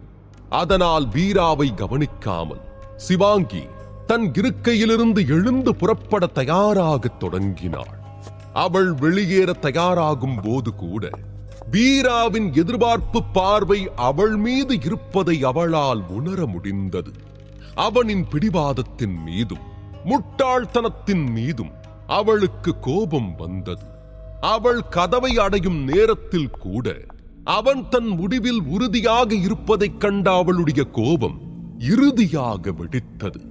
அதனால் வீராவை கவனிக்காமல் சிவாங்கி தன் இருக்கையிலிருந்து எழுந்து புறப்பட தயாராக தொடங்கினாள். அவள் வெளியேற தயாராகும் போது கூட வீராவின் எதிர்பார்ப்பு பார்வை அவள் மீது இருப்பதை அவளால் உணர முடிந்தது. அவனின் பிடிவாதத்தின் மீதும் முட்டாள்தனத்தின் மீதும் அவளுக்கு கோபம் வந்தது. அவள் கதவை அடையும் நேரத்தில் கூட அவன் தன் முடிவில் உறுதியாக இருப்பதைக் கண்ட அவளுடைய கோபம் இறுதியாக வெடித்தது.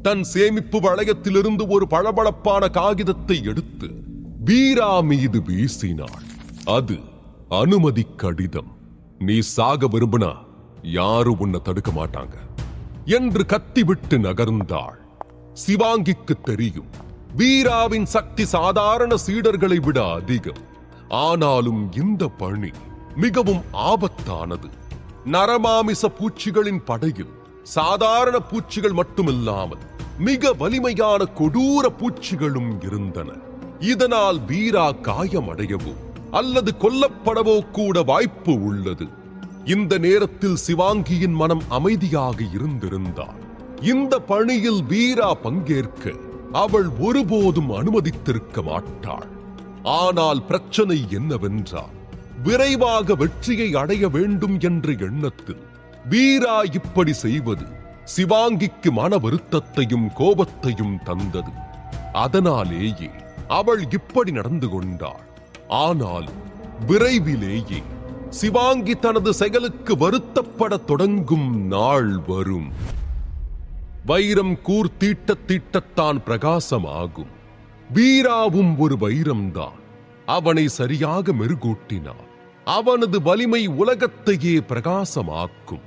தன் சேமிப்பு வளையத்திலிருந்து ஒரு பளபளப்பான காகிதத்தை எடுத்து வீரா மீது வீசினாள். அது அனுமதி கடிதம். நீ சாக விரும்பினா யாரும் உன்னை தடுக்க மாட்டாங்க என்று கத்திவிட்டு நகர்ந்தாள். சிவாங்கிக்கு தெரியும் வீராவின் சக்தி சாதாரண சீடர்களை விட அதிகம். ஆனாலும் இந்த பணி மிகவும் ஆபத்தானது. நரமாமிச பூச்சிகளின் படையில் சாதாரண பூச்சிகள் மட்டுமில்லாமல் மிக வலிமையான கொடூர பூச்சிகளும் இருந்தன. இதனால் வீரா காயமடையவோ அல்லது கொல்லப்படவோ கூட வாய்ப்பு உள்ளது. இந்த நேரத்தில் சிவாங்கியின் மனம் அமைதியாக இருந்திருந்தாள். இந்த பணியில் வீரா பங்கேற்க அவள் ஒருபோதும் அனுமதித்திருக்க மாட்டாள். ஆனால் பிரச்சனை என்னவென்றால் விரைவாக வெற்றியை அடைய வேண்டும் என்ற எண்ணத்தில் வீரா இப்படி செய்வது சிவாங்கிக்கு மன வருத்தத்தையும் கோபத்தையும் தந்தது. அதனாலேயே அவள் இப்படி நடந்து கொண்டாள். ஆனால் விரைவிலேயே சிவாங்கி தனது செயலுக்கு வருத்தப்பட தொடங்கும் நாள் வரும். வைரம் கூர் தீட்டத்தான் பிரகாசமாகும். வீராவும் ஒரு வைரம்தான். அவனை சரியாக மெருகூட்டினார். அவனது வலிமை உலகத்தையே பிரகாசமாக்கும்.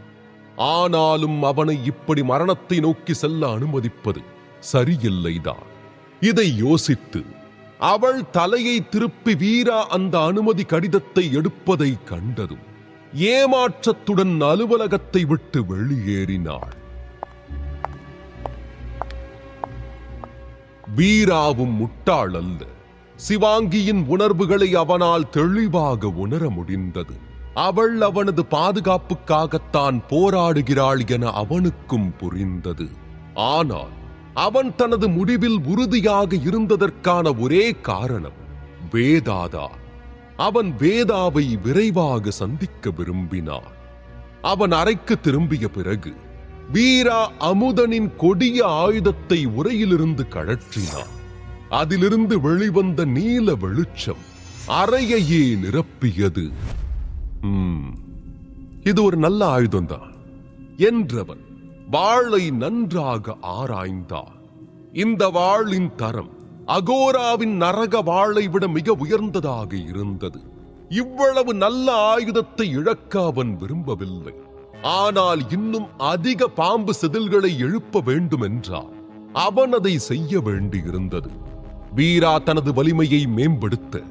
ஆனாலும் அவனை இப்படி மரணத்தை நோக்கி செல்ல அனுமதிப்பது சரியில்லைதான். இதை யோசித்து அவள் தலையை திருப்பி வீரா அந்த அனுமதி கடிதத்தை எடுப்பதை கண்டதும் ஏமாற்றத்துடன் அலுவலகத்தை விட்டு வெளியேறினாள். வீராவும் முட்டாள் அல்ல. சிவாங்கியின் உணர்வுகளை அவனால் தெளிவாக உணர முடிந்தது. அவள் அவனது பாதுகாப்புக்காகத்தான் போராடுகிறாள் என அவனுக்கும் புரிந்தது. ஆனால் அவன் தனது முடிவில் உறுதியாக இருந்ததற்கான ஒரே காரணம் வேதாதான். அவன் வேதாவை விரைவாக சந்திக்க விரும்பினான். அவன் அறைக்கு திரும்பிய பிறகு வீரா அமுதனின் கொடிய ஆயுதத்தை உரையிலிருந்து கழற்றினான். அதிலிருந்து வெளிவந்த நீல வெளிச்சம் அறையையே நிரப்பியது. இது ஒரு நல்ல ஆயுதம்தான் என்றவன் வாளை நன்றாக ஆராய்ந்தான். இந்த வாளின் தரம் அகோராவின் நரக வாளை விட மிக உயர்ந்ததாக இருந்தது. இவ்வளவு நல்ல ஆயுதத்தை இழக்க அவன் விரும்பவில்லை. ஆனால் இன்னும் அதிக பாம்பு செதில்களை எழுப்ப வேண்டும் என்றால் அவன் அதை செய்ய வேண்டியிருந்தது. வீரா தனது வலிமையை மேம்படுத்த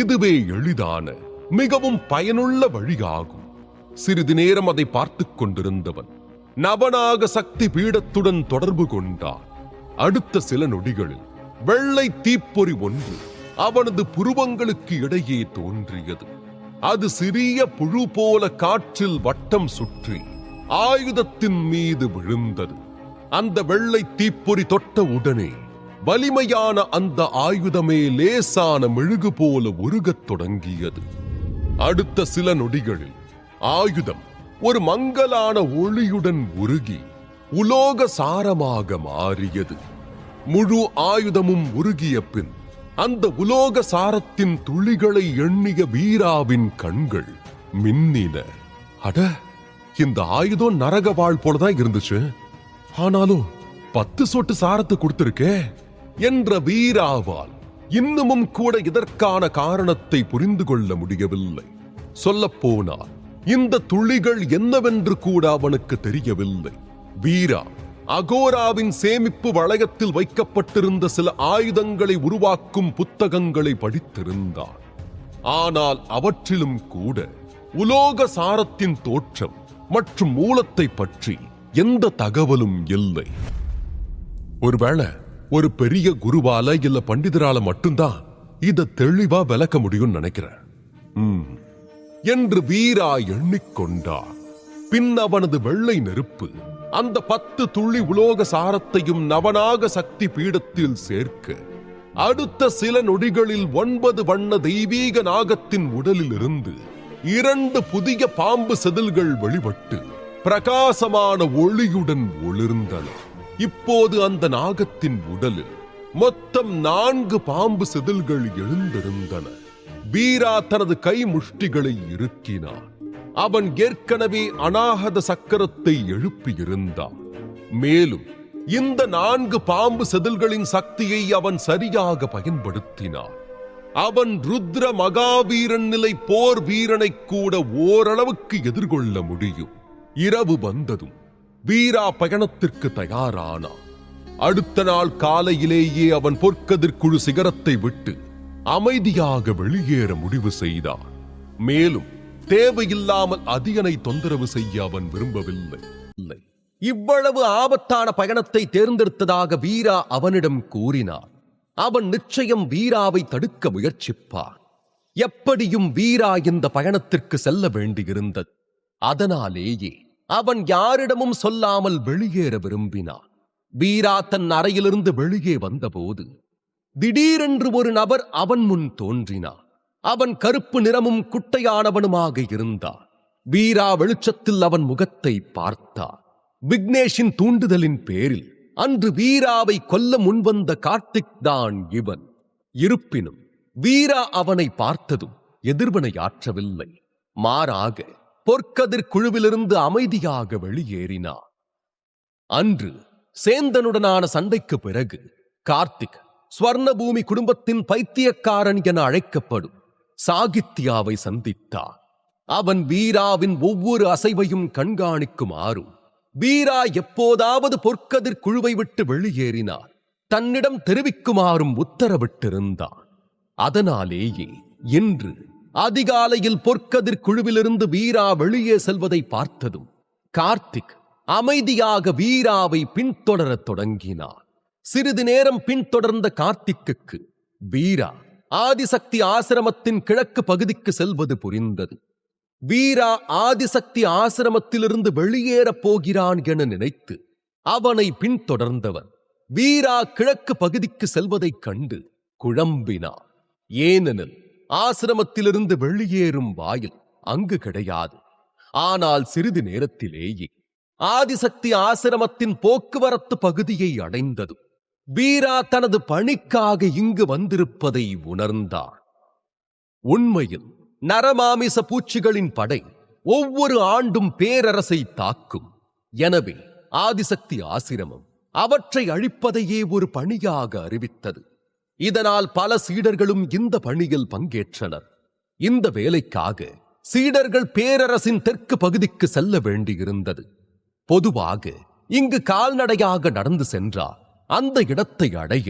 இதுவே எளிதான மிகவும் பயனுள்ள வழியாகும். சிறிது நேரம் அதை பார்த்துக் கொண்டிருந்தவன் நவநாக சக்தி பீடத்துடன் தொடர்பு கொண்டான். அடுத்த சில நொடிகளில் வெள்ளை தீப்பொறி ஒன்று அவனது புருவங்களுக்கு இடையே தோன்றியது. அது சிறிய புழு போல காற்றில் வட்டம் சுற்றி ஆயுதத்தின் மீது விழுந்தது. அந்த வெள்ளை தீப்பொறி தொட்ட உடனே வலிமையான அந்த ஆயுதமே லேசான மெழுகு போல உருகத் தொடங்கியது. அடுத்த சில நொடிகளில் ஆயுதம் ஒரு மங்கலான ஒளியுடன் உருகி உலோக சாரமாக மாறியது. முழு ஆயுதமும் உருகிய பின் அந்த உலோக சாரத்தின் துளிகளை எண்ணிய வீராவின் கண்கள் மின்னின. அட, இந்த ஆயுதம் நரக வாழ் போலதான் இருந்துச்சு. ஆனாலும் 10 சொட்டு சாரத்தை கொடுத்திருக்கே என்ற வீராவால் இன்னமும் கூட இதற்கான காரணத்தை புரிந்து கொள்ள முடியவில்லை. சொல்லப்போனால் இந்த துளிகள் என்னவென்று கூட அவனுக்கு தெரியவில்லை. வீரா அகோராவின் சேமிப்பு வளையத்தில் வைக்கப்பட்டிருந்த சில ஆயுதங்களை உருவாக்கும் புத்தகங்களை படித்திருந்தான். ஆனால் அவற்றிலும் கூட உலோக சாரத்தின் தோற்றம் மற்றும் மூலத்தை பற்றி எந்த தகவலும் இல்லை. ஒருவேளை ஒரு பெரிய குருவால இல்ல பண்டிதரால மட்டும்தான் இத தெளிவா விளக்க முடியும் நினைக்கிறேன் என்று வீரா எண்ணிக்கொண்டார். பின் அவனது வெள்ளை நெருப்பு அந்த 10 துளி உலோக சாரத்தையும் நவநாக சக்தி பீடத்தில் சேர்க்க அடுத்த சில நொடிகளில் 9 வண்ண தெய்வீக நாகத்தின் உடலில் இருந்து 2 புதிய பாம்பு செதில்கள் வெளிப்பட்டு பிரகாசமான ஒளியுடன் ஒளிர்ந்தன. இப்போது அந்த நாகத்தின் உடலில் மொத்தம் 4 பாம்பு செதில்கள் எழுந்திருந்தன. வீரா தனது கை முஷ்டிகளை இறுக்கினான். அவன் ஏற்கனவே அநாகத சக்கரத்தை எழுப்பியிருந்தான். மேலும் இந்த 4 பாம்பு செதில்களின் சக்தியை அவன் சரியாக பயன்படுத்தினான். அவன் ருத்ர மகாவீரன் நிலை போர் வீரனை கூட ஓரளவுக்கு எதிர்கொள்ள முடியும். இரவு வந்ததும் வீரா பயணத்திற்கு தயாரானான். அடுத்த நாள் காலையிலேயே அவன் பொற்கதிர்குழு சிகரத்தை விட்டு அமைதியாக வெளியேற முடிவு செய்தான். மேலும் தேவையில்லாமல் அதிகனை தொந்தரவு செய்ய அவன் விரும்பவில்லை. இவ்வளவு ஆபத்தான பயணத்தை தேர்ந்தெடுத்ததாக வீரா அவனிடம் கூறினார். அவன் நிச்சயம் வீராவை தடுக்க முயற்சிப்பான். எப்படியும் வீரா இந்த பயணத்திற்கு செல்ல வேண்டியிருந்தது. அதனாலேயே அவன் யாரிடமும் சொல்லாமல் வெளியேற விரும்பினான். வீரா தன் அறையிலிருந்து வெளியே வந்தபோது திடீரென்று ஒரு நபர் அவன் முன் தோன்றினான். அவன் கருப்பு நிறமும் குட்டையானவனுமாக இருந்தான். வீரா வெளிச்சத்தில் அவன் முகத்தை பார்த்தான். விக்னேஷின் தூண்டுதலின் பேரில் அன்று வீராவை கொல்ல முன்வந்த கார்த்திக் தான் இவன். இருப்பினும் வீரா அவனை பார்த்ததும் எதிர்வினையாற்றவில்லை. மாறாக பொற்கதிர் குழுவிலிருந்து அமைதியாக வெளியேறினார். அன்று சேந்தனுடனான சண்டைக்கு பிறகு கார்த்திக் ஸ்வர்ணபூமி குடும்பத்தின் பைத்தியக்காரன் என அழைக்கப்படும் சாகித்யாவை சந்தித்தார். அவன் வீராவின் ஒவ்வொரு அசைவையும் கண்காணிக்குமாறும் வீரா எப்போதாவது பொற்கதிர் குழுவை விட்டு வெளியேறினார் தன்னிடம் தெரிவிக்குமாறும் உத்தரவிட்டிருந்தான். அதனாலேயே இன்று அதிகாலையில் பொற்கதிர் குழுவிலிருந்து வீரா வெளியே செல்வதை பார்த்ததும் கார்த்திக் அமைதியாக வீராவை பின்தொடரத் தொடங்கினார். சிறிது நேரம் பின்தொடர்ந்த கார்த்திக்கு வீரா ஆதிசக்தி ஆசிரமத்தின் கிழக்கு பகுதிக்கு செல்வது புரிந்தது. வீரா ஆதிசக்தி ஆசிரமத்திலிருந்து வெளியேறப் போகிறான் என நினைத்து அவனை பின்தொடர்ந்தவன் வீரா கிழக்கு பகுதிக்கு செல்வதைக் கண்டு குழம்பினான். ஏனெனில் ஆசிரமத்திலிருந்து வெளியேறும் வாயில் அங்கு கிடையாது. ஆனால் சிறிது நேரத்திலேயே ஆதிசக்தி ஆசிரமத்தின் போக்குவரத்து பகுதியை அடைந்ததும் வீரா தனது பணிக்காக இங்கு வந்திருப்பதை உணர்ந்தார். உண்மையில் நரமாமிச பூச்சிகளின் படை ஒவ்வொரு ஆண்டும் பேரரசை தாக்கும். எனவே ஆதிசக்தி ஆசிரமம் அவற்றை அழிப்பதையே ஒரு பணியாக அறிவித்தது. இதனால் பல சீடர்களும் இந்த பணியில் பங்கேற்றனர். இந்த வேலைக்காக சீடர்கள் பேரரசின் தெற்கு பகுதிக்கு செல்ல வேண்டியிருந்தது. பொதுவாக இங்கு கால்நடையாக நடந்து சென்றால் அந்த இடத்தை அடைய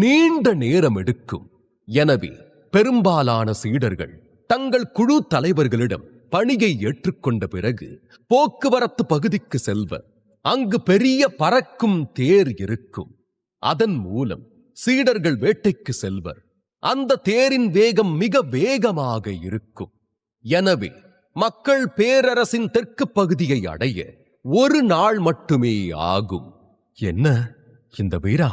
நீண்ட நேரம் எடுக்கும். எனவே பெரும்பாலான சீடர்கள் தங்கள் குழு தலைவர்களிடம் பணியை ஏற்றுக்கொண்ட பிறகு போக்குவரத்து பகுதிக்கு செல்வர். அங்கு பெரிய பறக்கும் தேர் இருக்கும். அதன் மூலம் சீடர்கள் வேட்டைக்கு செல்வர். அந்த தேரின் வேகம் மிக வேகமாக இருக்கும். எனவே மக்கள் பேரரசின் தெற்கு பகுதியை அடைய ஒரு நாள் மட்டுமே ஆகும். என்ன இந்த வீரா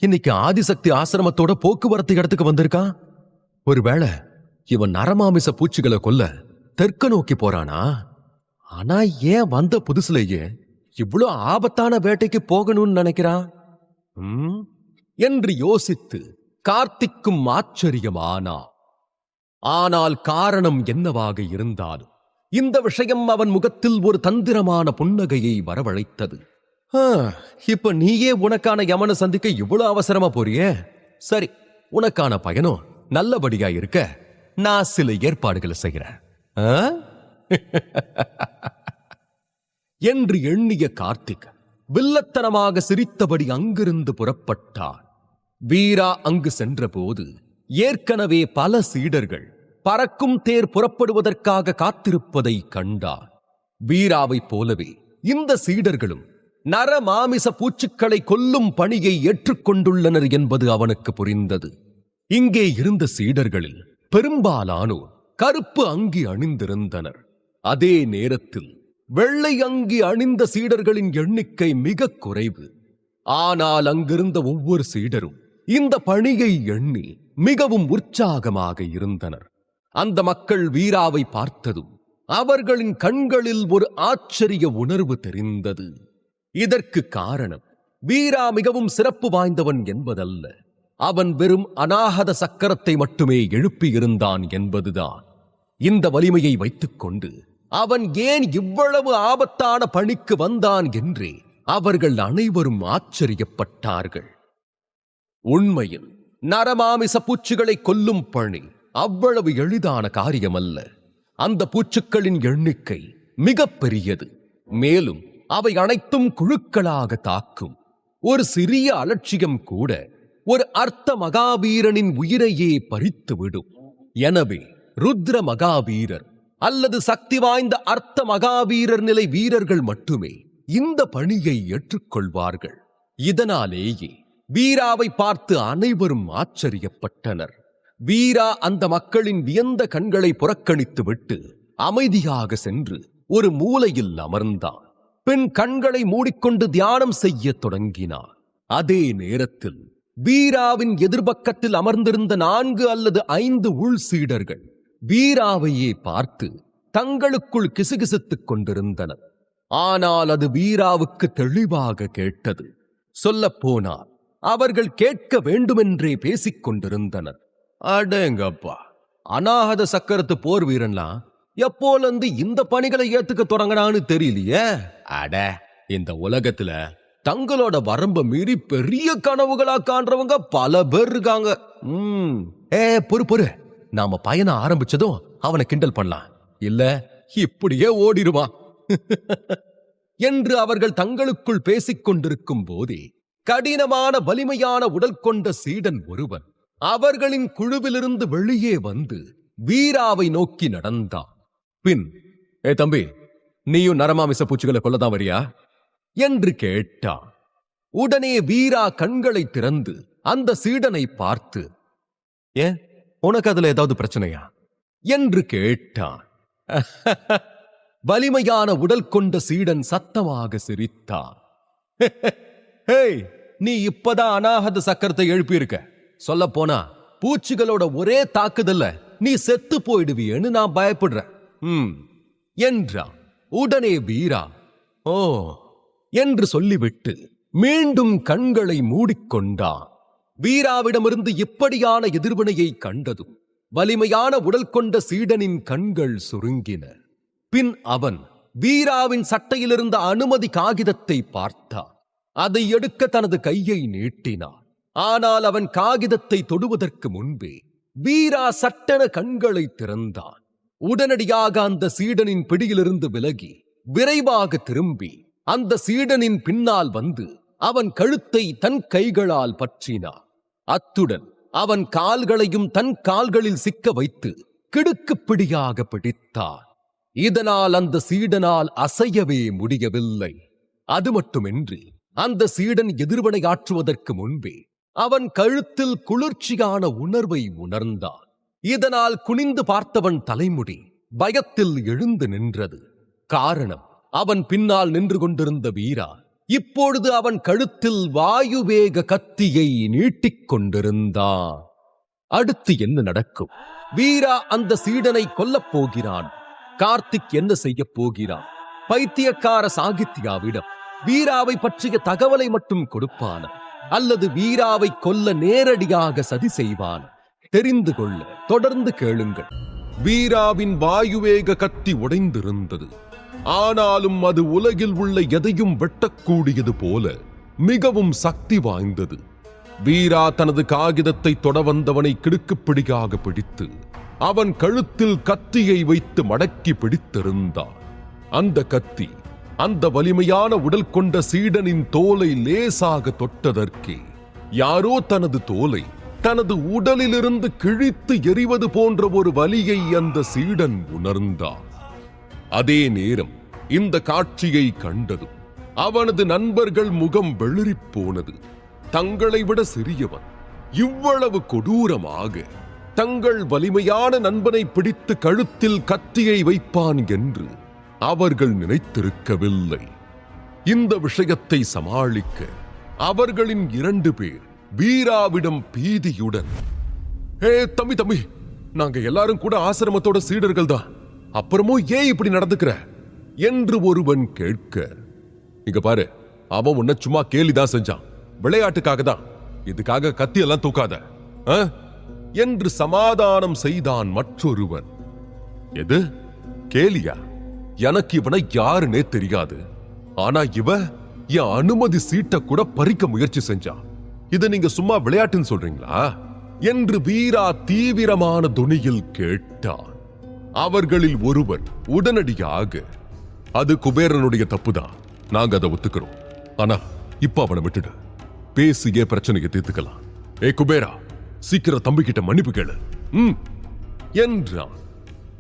இன்னைக்கு ஆதிசக்தி ஆசிரமத்தோட போக்குவரத்து இடத்துக்கு வந்திருக்கான்? ஒருவேளை இவன் நரமாமிச பூச்சிகளை கொல்ல தெற்கு நோக்கி போறானா? ஆனா ஏன் வந்த புதுசுலேயே இவ்வளவு ஆபத்தான வேட்டைக்கு போகணும்னு நினைக்கிறான் என்று யோசித்து கார்த்திக்கும் ஆச்சரியமானா. ஆனால் காரணம் என்னவாக இருந்தாலும் இந்த விஷயம் அவன் முகத்தில் ஒரு தந்திரமான புன்னகையை வரவழைத்தது. இப்ப நீயே உனக்கான யமனை சந்திக்க இவ்வளவு அவசரமா போறியே? சரி, உனக்கான பயணம் நல்லபடியா இருக்க நான் சில ஏற்பாடுகளை செய்கிறேன் என்று எண்ணிய கார்த்திக் வில்லத்தனமாக சிரித்தபடி அங்கிருந்து புறப்பட்டார். வீரா அங்கு சென்றபோது ஏற்கனவே பல சீடர்கள் பறக்கும் தேர் புறப்படுவதற்காக காத்திருப்பதை கண்டார். வீராவைப் போலவே இந்த சீடர்களும் நரமாமிச பூச்சிக்களை கொல்லும் பணியை ஏற்றுக்கொண்டுள்ளனர் என்பது அவனுக்கு புரிந்தது. இங்கே இருந்த சீடர்களில் பெரும்பாலானோர் கருப்பு அங்கி அணிந்திருந்தனர். அதே நேரத்தில் வெள்ளை அங்கி அணிந்த சீடர்களின் எண்ணிக்கை மிக குறைவு. ஆனால் அங்கிருந்த ஒவ்வொரு சீடரும் இந்த பணியை எண்ணி மிகவும் உற்சாகமாக இருந்தனர். அந்த மக்கள் வீராவை பார்த்ததும் அவர்களின் கண்களில் ஒரு ஆச்சரிய உணர்வு தெரிந்தது. இதற்கு காரணம் வீரா மிகவும் சிறப்பு வாய்ந்தவன் என்பதல்ல, அவன் வெறும் அநாகத சக்கரத்தை மட்டுமே எழுப்பியிருந்தான் என்பதுதான். இந்த வலிமையை வைத்துக்கொண்டு அவன் ஏன் இவ்வளவு ஆபத்தான பணிக்கு வந்தான் என்றே அவர்கள் அனைவரும் ஆச்சரியப்பட்டார்கள். உண்மையில் நரமாமிச பூச்சிகளை கொல்லும் பணி அவ்வளவு எளிதான காரியமல்ல. அந்த பூச்சிக்களின் எண்ணிக்கை மிக பெரியது. மேலும் அவை அனைத்தும் குழுக்களாக தாக்கும். ஒரு சிறிய அலட்சியம் கூட ஒரு அர்த்த மகாவீரனின் உயிரையே பறித்துவிடும். எனவே ருத்ர மகாவீரர் அல்லது சக்தி வாய்ந்த அர்த்த மகாவீரர் நிலை வீரர்கள் மட்டுமே இந்த பணியை ஏற்றுக்கொள்வார்கள். இதனாலேயே வீராவை பார்த்து அனைவரும் ஆச்சரியப்பட்டனர். வீரா அந்த மக்களின் வியந்த கண்களை புறக்கணித்துவிட்டு அமைதியாக சென்று ஒரு மூலையில் அமர்ந்தான். பின் கண்களை மூடிக்கொண்டு தியானம் செய்ய தொடங்கினார். அதே நேரத்தில் வீராவின் எதிர்பக்கத்தில் அமர்ந்திருந்த 4 அல்லது 5 உள் சீடர்கள் வீராவையே பார்த்து தங்களுக்குள் கிசுகிசுத்துக் கொண்டிருந்தனர். ஆனால் அது வீராவுக்கு தெளிவாக கேட்டது. சொல்லப் போனால் அவர்கள் கேட்க வேண்டுமென்றே பேசிக் கொண்டிருந்தனர். அடேங்கப்பா, அநாகத சக்கரத்து போர் வீரன்லாம் எப்போலந்து இந்த பணிகளை ஏத்துக்க தொடங்கினான்னு தெரியலையே. அட, இந்த உலகத்துல தங்களோட வரம்ப மீறி பெரிய கனவுகளா காண்றவங்க பல பேர் இருக்காங்க. பொறு, நாம பயணம் ஆரம்பிச்சதும் அவனை கிண்டல் பண்ணலாம், இல்ல இப்படியே ஓடிடுவான் என்று அவர்கள் தங்களுக்குள் பேசிக் கொண்டிருக்கும் போதே கடினமான வலிமையான உடல் கொண்ட சீடன் ஒருவன் அவர்களின் குழுவிலிருந்து வெளியே வந்து வீராவை நோக்கி நடந்தான். பின், தம்பி, நீயும் நரமாமிச பூச்சிகளை கொல்லதான் வரியா என்று கேட்டான். உடனே வீரா கண்களை திறந்து அந்த சீடனை பார்த்து, ஏன், உனக்கு அதுல ஏதாவது பிரச்சனையா என்று கேட்டான். வலிமையான உடல் கொண்ட சீடன் சத்தமாக சிரித்தான். நீ இப்பதான் அநாகத சக்கரத்தை எழுப்பியிருக்க. சொல்ல போனா பூச்சிகளோட ஒரே தாக்குதல்ல நீ செத்து போயிடுவியன்னு நான் பயப்படுறேன் என்றான். உடனே வீரா ஓ என்று சொல்லிவிட்டு மீண்டும் கண்களை மூடிக்கொண்டான். வீராவிடமிருந்து இப்படியான எதிர்வினையை கண்டதும் வலிமையான உடல் கொண்ட சீடனின் கண்கள் சுருங்கின. பின் அவன் வீராவின் சட்டையிலிருந்த அனுமதி காகிதத்தை பார்த்தான். அதை எடுக்க தனது கையை நீட்டினான். ஆனால் அவன் காகிதத்தை தொடுவதற்கு முன்பே வீரா சட்டென கண்களை திறந்தான். உடனடியாக அந்த சீடனின் பிடியிலிருந்து விலகி விரைவாக திரும்பி அந்த சீடனின் பின்னால் வந்து அவன் கழுத்தை தன் கைகளால் பற்றினான். அத்துடன் அவன் கால்களையும் தன் கால்களில் சிக்க வைத்து கிடுக்குப்பிடியாக பிடித்தான். இதனால் அந்த சீடனால் அசையவே முடியவில்லை. அது மட்டுமின்றி அந்த சீடன் எதிர்வினை ஆற்றுவதற்கு முன்பே அவன் கழுத்தில் குளிர்ச்சியான உணர்வை உணர்ந்தான். இதனால் குனிந்து பார்த்தவன் தலைமுடி பயத்தில் எழுந்து நின்றது. காரணம், அவன் பின்னால் நின்று கொண்டிருந்த வீரா இப்பொழுது அவன் கழுத்தில் வாயுவேக கத்தியை நீட்டிக் கொண்டிருந்தான். அடுத்து என்ன நடக்கும்? வீரா அந்த சீடனை கொல்லப் போகிறான். கார்த்திக் என்ன செய்ய போகிறான்? பைத்தியக்கார சாகித்யாவிடம் வீராவை பற்றிய தகவலை மட்டும் கொடுப்பான், அல்லது வீராவை கொல்ல நேரடியாக சதி செய்வான்? தெரிந்து கொள்ள தொடர்ந்து கேளுங்கள். வீராவின் வாயுவேக கத்தி உடைந்திருந்தது. ஆனாலும் அது உலகில் உள்ள எதையும் வெட்டக்கூடியது போல மிகவும் சக்தி வாய்ந்தது. வீரா தனது காகிதத்தை தொட வந்தவனை கிடுக்குப்பிடியாக பிடித்து அவன் கழுத்தில் கத்தியை வைத்து மடக்கி பிடித்திருந்தான். அந்த கத்தி அந்த வலிமையான உடல் கொண்ட சீடனின் தோலை லேசாக தொட்டதற்கே யாரோ தனது தோலை தனது உடலிலிருந்து கிழித்து எறிவது போன்ற ஒரு வலியை அந்த சீடன் உணர்ந்தான். அதே நேரம் இந்த காட்சியை கண்டதும் அவனது நண்பர்கள் முகம் வெளிரிப் போனது. தங்களை விட சிறியவன் இவ்வளவு கொடூரமாக தங்கள் வலிமையான நண்பனை பிடித்து கழுத்தில் கத்தியை வைப்பான் என்று அவர்கள் நினைத்திருக்கவில்லை. இந்த விஷயத்தை சமாளிக்க அவர்களின் 2 பேர் வீராவிடம் பீதியுடன், தம்பி, நாங்க எல்லாரும் கூட ஆசிரமத்தோட சீடர்கள் தான், அப்புறமும் ஏன் இப்படி நடந்துக்கிற என்று ஒருவன் கேட்க, இங்க பாரு, அவன் உன்னை சும்மா கேலிதான் செஞ்சான், விளையாட்டுக்காக தான், இதுக்காக கத்தி எல்லாம் தூக்காத என்று சமாதானம் செய்தான் மற்றொருவன். எது கேலியா? எனக்கு இவனை யாருன்னே தெரியாது. ஆனா இவ என் அனுமதி சீட்டை கூட பறிக்க முயற்சி செஞ்சான். இதை நீங்க சும்மா விளையாட்டுன்னு சொல்றீங்களா என்று வீரா தீவிரமான துணியில் கேட்டான். அவர்களில் ஒருவர் உடனடியாக, அது குபேரனுடைய தப்புதான், நாங்க அதை ஒத்துக்கிறோம். ஆனா இப்ப அவனை விட்டுடு, பேசியே பிரச்சனையை தீர்த்துக்கலாம். குபேரா, சீக்கிரம் தம்பி கிட்ட மன்னிப்பு கேளு என்றான்.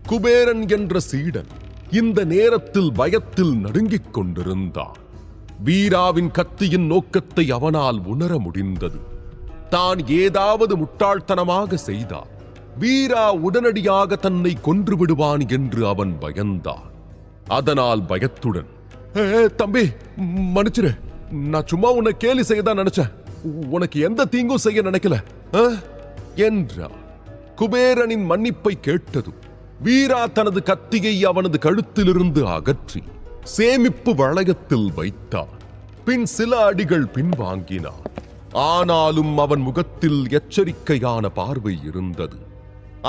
குபேரன் என்ற சீடன் இந்த நேரத்தில் பயத்தில் நடுங்கிக் கொண்டிருந்தான். வீராவின் கத்தியின் நோக்கத்தை அவனால் உணர முடிந்தது. தான் ஏதாவது முட்டாள்தனமாக செய்தார் வீரா உடனடியாக தன்னை கொன்று விடுவான் என்று அவன் பயந்தான். அதனால் பயத்துடன், தம்பி மன்னிச்சிரு, நான் சும்மா உன்னை கேலி செய்யதான் நினைச்சேன், உனக்கு எந்த தீங்கும் செய்ய நினைக்கல என்றார். குபேரனின் மன்னிப்பை கேட்டதும் வீரா தனது கத்தியை அவனது கழுத்திலிருந்து அகற்றி சேமிப்பு வளையத்தில் வைத்தான். பின் சில அடிகள் பின்வாங்கினான். ஆனாலும் அவன் முகத்தில் எச்சரிக்கையான பார்வை இருந்தது.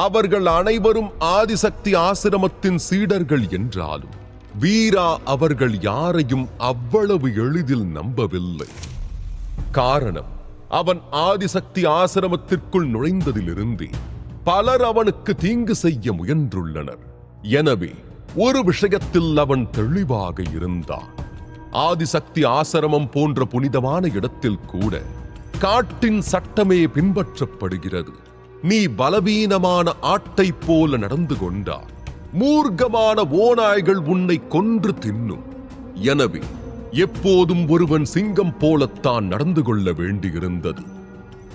அவர்கள் அனைவரும் ஆதிசக்தி ஆசிரமத்தின் சீடர்கள் என்றாலும் வீரா அவர்கள் யாரையும் அவ்வளவு எளிதில் நம்பவில்லை. காரணம், அவன் ஆதிசக்தி ஆசிரமத்திற்குள் நுழைந்ததிலிருந்தே பலர் அவனுக்கு தீங்கு செய்ய முயன்றுள்ளனர். எனவே ஒரு விஷயத்தில் அவன் தெளிவாக இருந்தான். ஆதிசக்தி ஆசிரமம் போன்ற புனிதமான இடத்தில் கூட காட்டின் சட்டமே பின்பற்றப்படுகிறது. நீ பலவீனமான ஆட்டை போல நடந்து கொண்டால் மூர்க்கமான ஓநாய்கள் உன்னை கொன்று தின்னும். எனவே எப்போதும் ஒருவன் சிங்கம் போலத்தான் நடந்து கொள்ள வேண்டியிருந்தது.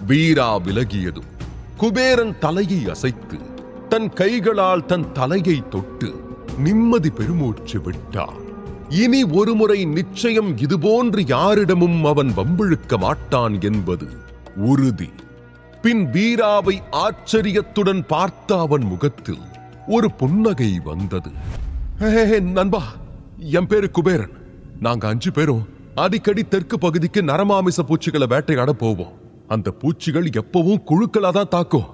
வீரா விலகியதும் குபேரன் தலையை அசைத்து தன் கைகளால் தன் தலையை தொட்டு நிம்மதி பெருமூச்சு விட்டான். இனி ஒருமுறை நிச்சயம் இதுபோன்று யாரிடமும் அவன் வம்பிழுக்க மாட்டான் என்பது உறுதி. பின் வீராவை ஆச்சரியத்துடன் பார்த்த அவன் முகத்தில் ஒரு புன்னகை வந்தது. நண்பா, என் பேரு குபேரன். நாங்க 5 பேரும் அடிக்கடி தெற்கு பகுதிக்கு நரமாமிச பூச்சிகளை வேட்டையாட போவோம். அந்த பூச்சிகள் எப்பவும் குழுக்களாதான் தாக்கும்.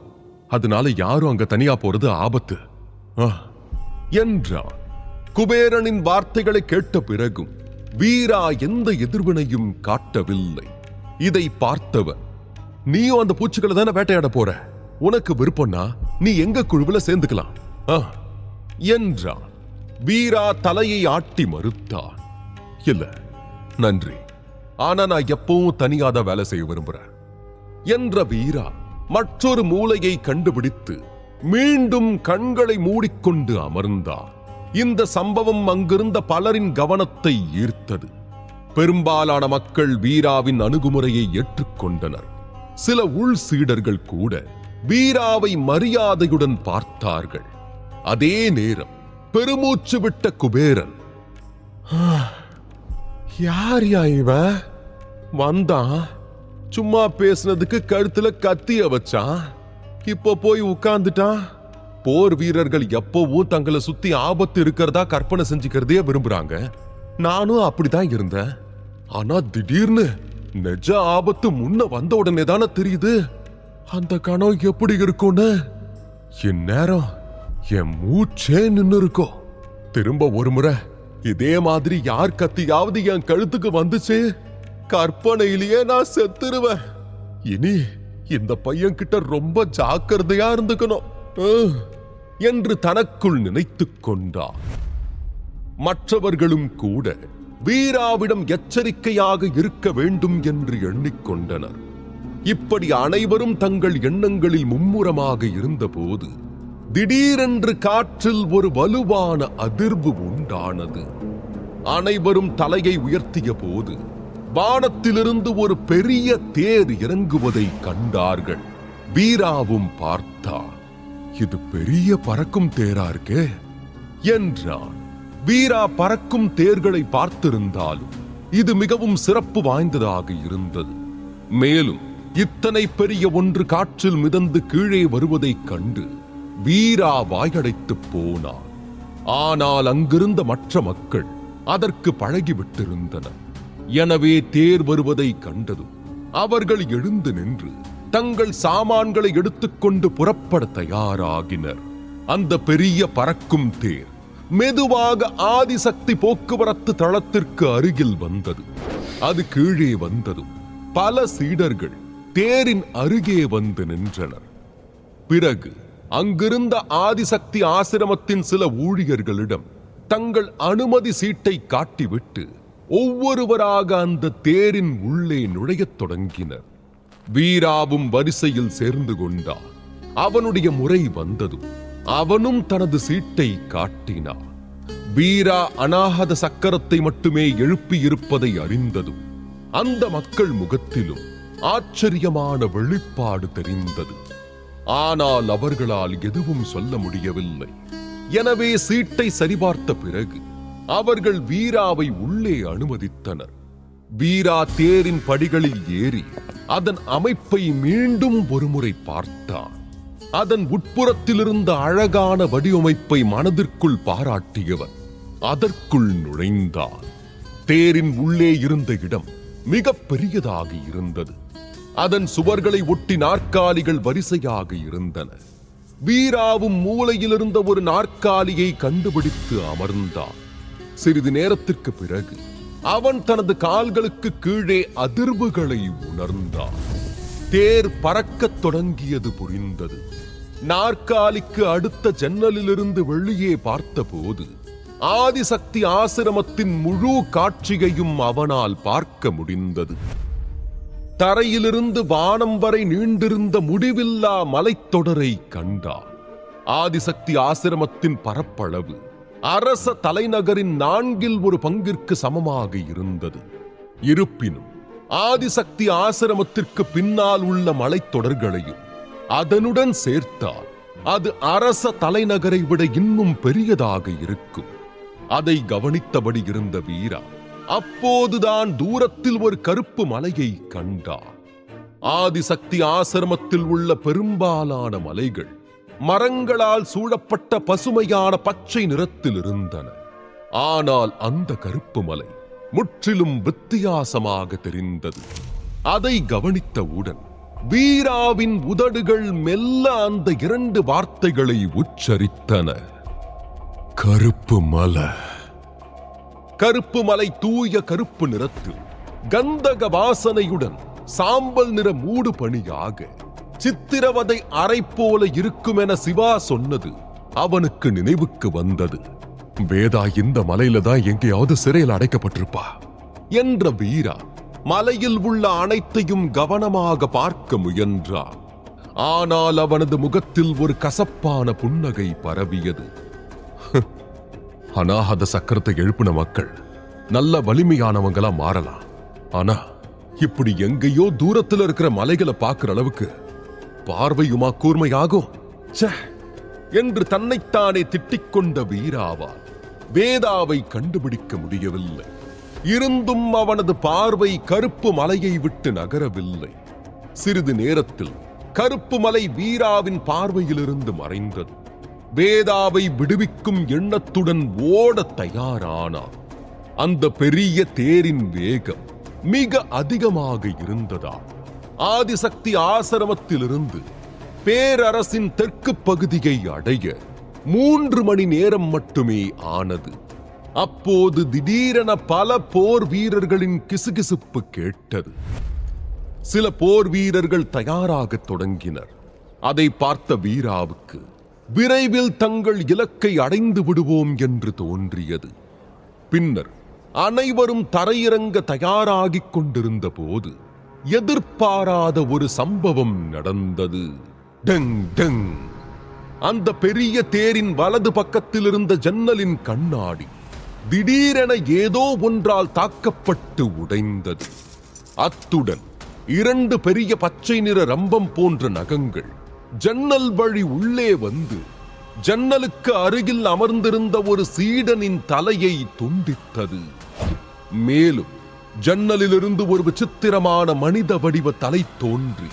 அதனால யாரும் அங்க தனியா போறது ஆபத்து என்றான். குபேரனின் வார்த்தைகளை கேட்ட பிறகும் வீரா எந்த எதிர்வினையும் காட்டவில்லை. இதை பார்த்தவன், நீயும் அந்த பூச்சிகளை தானே வேட்டையாட போற, உனக்கு விருப்பம்னா நீ எங்க குழுவில் சேர்ந்துக்கலாம் என்றான். வீரா தலையை ஆட்டி மறுத்தான். இல்ல நன்றி, ஆனா நான் எப்பவும் தனியாத வேலை செய்ய விரும்புறேன் என்ற வீரா மற்றொரு மூலையை கண்டுபிடித்து மீண்டும் கண்களை மூடிக்கொண்டு அமர்ந்தான். இந்த சம்பவம் அங்கிருந்த பலரின் கவனத்தை ஈர்த்தது. பெரும்பாலான மக்கள் வீராவின் அணுகுமுறையை ஏற்றுக்கொண்டனர். சில உள் சீடர்கள் கூட வீராவை மரியாதையுடன் பார்த்தார்கள். அதே நேரம் பெருமூச்சு விட்ட குபேரன், யார் இவன் வந்தான், சும்மா பேசினதுக்கு கழுத்துல கத்திய வச்சான், இப்ப போய் உட்கார்ந்துட்டான். போர் வீரர்கள் எப்பவும் தங்களை சுத்தி ஆபத்து இருக்கிறதா கற்பனை செஞ்சுக்கிறதே விரும்புறாங்க. நானும் அப்படிதான் இருந்தேன். ஆனா திடீர்னு நிஜ ஆபத்து முன்ன வந்த உடனே தானே தெரியுது அந்த கணம் எப்படி இருக்கும்னு. இந்நேரம் என் மூச்சே நின்னு இருக்கும். திரும்ப ஒரு முறை இதே மாதிரி யார் கத்தியாவது என் கழுத்துக்கு வந்துச்சு, கற்பனையிலேயே நான் செத்துருவேன். இனி இந்த பையன் கிட்ட ரொம்ப ஜாக்கிரதையா இருந்துக்கணும் என்று தனக்குள் நினைத்துக் கொண்டார். மற்றவர்களும் கூட வீராவிடம் எச்சரிக்கையாக இருக்க வேண்டும் என்று எண்ணிக்கொண்டனர். இப்படி அனைவரும் தங்கள் எண்ணங்களில் மும்முரமாக இருந்தபோது திடீரென்று காற்றில் ஒரு வலுவான அதிர்வு உண்டானது. அனைவரும் தலையை உயர்த்திய போது வானத்திலிருந்து ஒரு பெரிய தேர் இறங்குவதை கண்டார்கள். வீராவும் பார்த்தார். இது பெரிய பறக்கும் தேரா இருக்கே என்றான். வீரா பறக்கும் தேர்களை பார்த்திருந்தாலும் இது மிகவும் சிறப்பு வாய்ந்ததாக இருந்தது. மேலும் இத்தனை பெரிய ஒன்று காற்றில் மிதந்து கீழே வருவதைக் கண்டு வீரா வாயடைத்து போனான். ஆனால் அங்கிருந்த மற்ற மக்கள் அதற்கு பழகிவிட்டிருந்தனர். எனவே தேர் வருவதை கண்டதும் அவர்கள் எழுந்து நின்று தங்கள் சாமான்களை எடுத்துக்கொண்டு புறப்பட தயாராகினர். அந்த பெரிய பறக்கும் தேர் மெதுவாக ஆதிசக்தி போக்குவரத்து தளத்திற்கு அருகில் வந்தது. அது கீழே வந்ததும் பல சீடர்கள் தேரின் அருகே வந்து நின்றனர். பிறகு அங்கிருந்த ஆதிசக்தி ஆசிரமத்தின் சில ஊழியர்களிடம் தங்கள் அனுமதி சீட்டை காட்டிவிட்டு ஒவ்வொருவராக அந்த தேரின் உள்ளே நுழையத் தொடங்கினர். வீராவும் வரிசையில் சேர்ந்து கொண்டான். அவனுடைய முறை வந்ததும் அவனும் தனது சீட்டை காட்டினான். வீரா அநாகத சக்கரத்தை மட்டுமே எழுப்பியிருப்பதை அறிந்ததும் அந்த மக்கள் முகத்திலும் ஆச்சரியமான வெளிப்பாடு தெரிந்தது. ஆனால் அவர்களால் எதுவும் சொல்ல முடியவில்லை. எனவே சீட்டை சரிபார்த்த பிறகு அவர்கள் வீராவை உள்ளே அனுமதித்தனர். வீரா தேரின் படிகளில் ஏறி அதன் அமைப்பை மீண்டும் ஒருமுறை பார்த்தான். அதன் உட்புறத்திலிருந்த அழகான வடிவமைப்பை மனதிற்குள் பாராட்டியவன் அதற்குள் நுழைந்தான். தேரின் உள்ளே இருந்த இடம் மிக பெரியதாக இருந்தது. அதன் சுவர்களை ஒட்டி நாற்காலிகள் வரிசையாக இருந்தன. வீராவும் மூலையில் இருந்த ஒரு நாற்காலியை கண்டுபிடித்து அமர்ந்தான். சிறிது நேரத்திற்கு பிறகு அவன் தனது கால்களுக்கு கீழே அதிர்வுகளை உணர்ந்தான். தேர் பறக்கத் தொடங்கியது புரிந்தது. நாற்காலிக்கு அடுத்த ஜன்னலிலிருந்து வெளியே பார்த்தபோது ஆதிசக்தி ஆசிரமத்தின் முழு காட்சியையும் அவனால் பார்க்க முடிந்தது. தரையிலிருந்து வானம் வரை நீண்டிருந்த முடிவில்லா மலைத்தொடரை கண்டார். ஆதிசக்தி ஆசிரமத்தின் பரப்பளவு அரச தலைநகரின் 1/4 சமமாக இருந்தது. இருப்பினும் ஆதிசக்தி ஆசிரமத்திற்கு பின்னால் உள்ள மலைத்தொடர்களையும் அதனுடன் சேர்த்தால் அது அரச தலைநகரை விட இன்னும் பெரியதாக இருக்கும். அதை கவனித்தபடி இருந்த வீரா அப்போதுதான் தூரத்தில் ஒரு கருப்பு மலையை கண்டார். ஆதிசக்தி ஆசிரமத்தில் உள்ள பெரும்பாலான மலைகள் மரங்களால் சூழப்பட்ட பசுமையான பச்சை நிறத்தில் இருந்தன. ஆனால் அந்த கருப்பு மலை முற்றிலும் வித்தியாசமாக தெரிந்தது. அதை கவனித்தவுடன் வீராவின் உதடுகள் மெல்ல அந்த 2 வார்த்தைகளை உச்சரித்தன. கருப்பு மலை. கருப்பு மலை தூய கருப்பு நிறத்தில் கந்தக வாசனையுடன் சாம்பல் நிற மூடு பணியாக சித்திரவதை அறை போல இருக்கும் என சிவா சொன்னது அவனுக்கு நினைவுக்கு வந்தது. வேதா இந்த மலையில தான் எங்கேயாவது சிறையில் அடைக்கப்பட்டிருப்பா என்ற வீரா மலையில் உள்ள அனைத்தையும் கவனமாக பார்க்க முயன்றார். ஆனால் அவனது முகத்தில் ஒரு கசப்பான புன்னகை பரவியது. அநாகத சக்கரத்தை எழுப்பின மக்கள் நல்ல வலிமையானவங்களா மாறலாம். ஆனா இப்படி எங்கேயோ தூரத்தில் இருக்கிற மலைகளை பார்க்கிற அளவுக்கு பார்வையுமா கூர்மையாகும் என்று தன்னைத்தானே திட்டிக்கொண்ட வீராவால் வேதாவை கண்டுபிடிக்க முடியவில்லை. இருந்தும் அவனது பார்வை கருப்பு மலையை விட்டு நகரவில்லை. சிறிது நேரத்தில் கருப்பு மலை வீராவின் பார்வையிலிருந்து மறைந்தது. வேதாவை விடுவிக்கும் எண்ணத்துடன் ஓட தயாரானார். அந்த பெரிய தேரின் வேகம் மிக அதிகமாக இருந்ததா ஆதிசக்தி ஆசிரமத்திலிருந்து பேரரசின் தெற்கு பகுதியை அடைய 3 மணி நேரம் மட்டுமே ஆனது. அப்போது திடீரென பல போர் வீரர்களின் கிசுகிசுப்பு கேட்டது. சில போர் வீரர்கள் தயாராகத் தொடங்கினர். அதை பார்த்த வீராவுக்கு விரைவில் தங்கள் இலக்கை அடைந்து விடுவோம் என்று தோன்றியது. பின்னர் அனைவரும் தரையிறங்க தயாராகிக் கொண்டிருந்த போது எதிர்பாராத ஒரு சம்பவம் நடந்தது. Tongue tongue. அந்த பெரிய தேரின் வலது பக்கத்தில் இருந்த ஜன்னலின் கண்ணாடி திடீரென ஏதோ ஒன்றால் தாக்கப்பட்டு உடைந்தது. அத்துடன் 2 பெரிய பச்சை நிற ரம்பம் போன்ற நகங்கள் ஜன்னல் வழி உள்ளே வந்து ஜன்னலுக்கு அருகில் அமர்ந்திருந்த ஒரு சீடனின் தலையை துண்டித்தது. மேலும் ஜன்னலிலிருந்து ஒரு விசித்திரமான மனித வடிவ தலை தோன்றி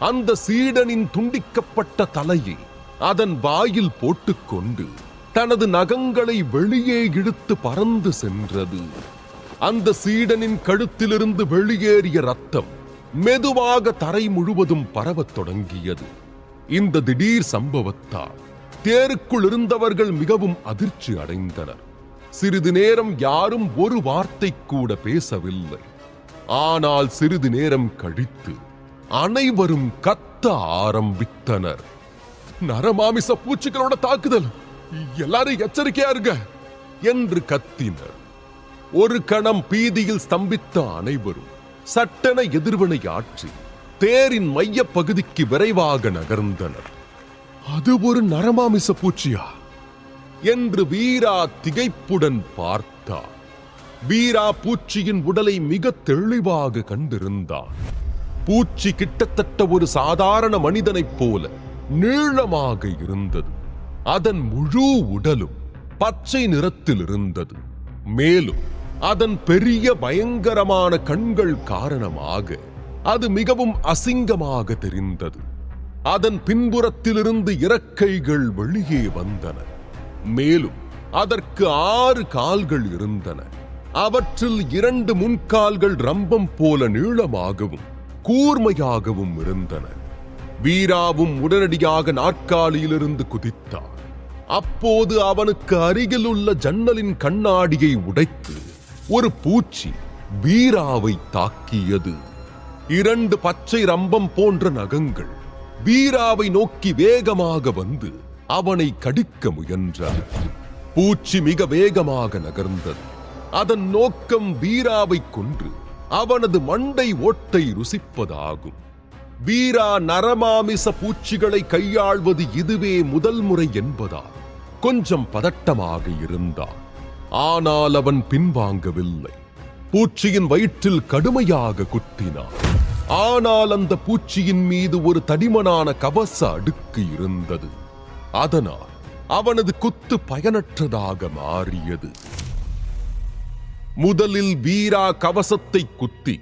அந்த சீடனின் துண்டிக்கப்பட்ட தலையை அதன் வாயில் போட்டுக்கொண்டு தனது நகங்களை வெளியே இழுத்து பறந்து சென்றது. அந்த சீடனின் கழுத்திலிருந்து வெளியேறிய ரத்தம் மெதுவாக தரை முழுவதும் பரவத் தொடங்கியது. இந்த திடீர் சம்பவத்தால் தேருக்குள் இருந்தவர்கள் மிகவும் அதிர்ச்சி அடைந்தனர். சிறிது நேரம் யாரும் ஒரு வார்த்தை கூட பேசவில்லை. ஆனால் சிறிது நேரம் கழித்து அனைவரும் கத்த ஆரம்பித்தனர். நரமாமிச பூச்சிகளோட தாக்குதல், எல்லாரும் எச்சரிக்கையா இருங்க என்று கத்தினர். ஒரு கணம் பீதியில் ஸ்தம்பித்த அனைவரும் சட்டென எதிர்வினை ஆற்றி தேரின் மைய பகுதிக்கு விரைவாக நகர்ந்தனர். அது ஒரு நரமாமிச பூச்சியா என்று வீரா திகைப்புடன் பார்த்தார். வீரா பூச்சியின் உடலை மிக தெளிவாக கண்டிருந்தார். பூச்சி கிட்டத்தட்ட ஒரு சாதாரண மனிதனைப் போல நீளமாக இருந்தது. அதன் முழு உடலும் பச்சை நிறத்தில் இருந்தது. மேலும் அதன் பெரிய பயங்கரமான கண்கள் காரணமாக அது மிகவும் அசிங்கமாக தெரிந்தது. அதன் பின்புறத்திலிருந்து இறக்கைகள் வெளியே வந்தன. மேலும் அதற்கு 6 கால்கள் இருந்தன. அவற்றில் 2 முன்கால்கள் ரம்பம் போல நீளமாகவும் கூர்மையாகவும் இருந்தன. வீராவும் உடனடியாக நாற்காலியிலிருந்து குதித்தார். அப்போது அவனுக்கு அருகில் உள்ள ஜன்னலின் கண்ணாடியை உடைத்து ஒரு பூச்சி வீராவை தாக்கியது. 2 பச்சை ரம்பம் போன்ற நகங்கள் வீராவை நோக்கி வேகமாக வந்து அவனை கடிக்க முயன்றார். பூச்சி மிக வேகமாக நகர்ந்தது. அதன் நோக்கம் வீராவை கொன்று அவனது மண்டை ஓட்டை ருசிப்பதாகும். வீரா நரமாமிச பூச்சிகளை கையாள்வது இதுவே முதல் முறை என்பதால் கொஞ்சம் பதட்டமாக இருந்தான். ஆனால் அவன் பின்வாங்கவில்லை. பூச்சியின் வயிற்றில் கடுமையாக குத்தினான். ஆனால் அந்த பூச்சியின் மீது ஒரு தடிமனான கவச அடுக்கு இருந்தது. அதனால் அவனது குத்து பயனற்றதாக மாறியது. முதலில் வீரா கவசத்தை குத்தி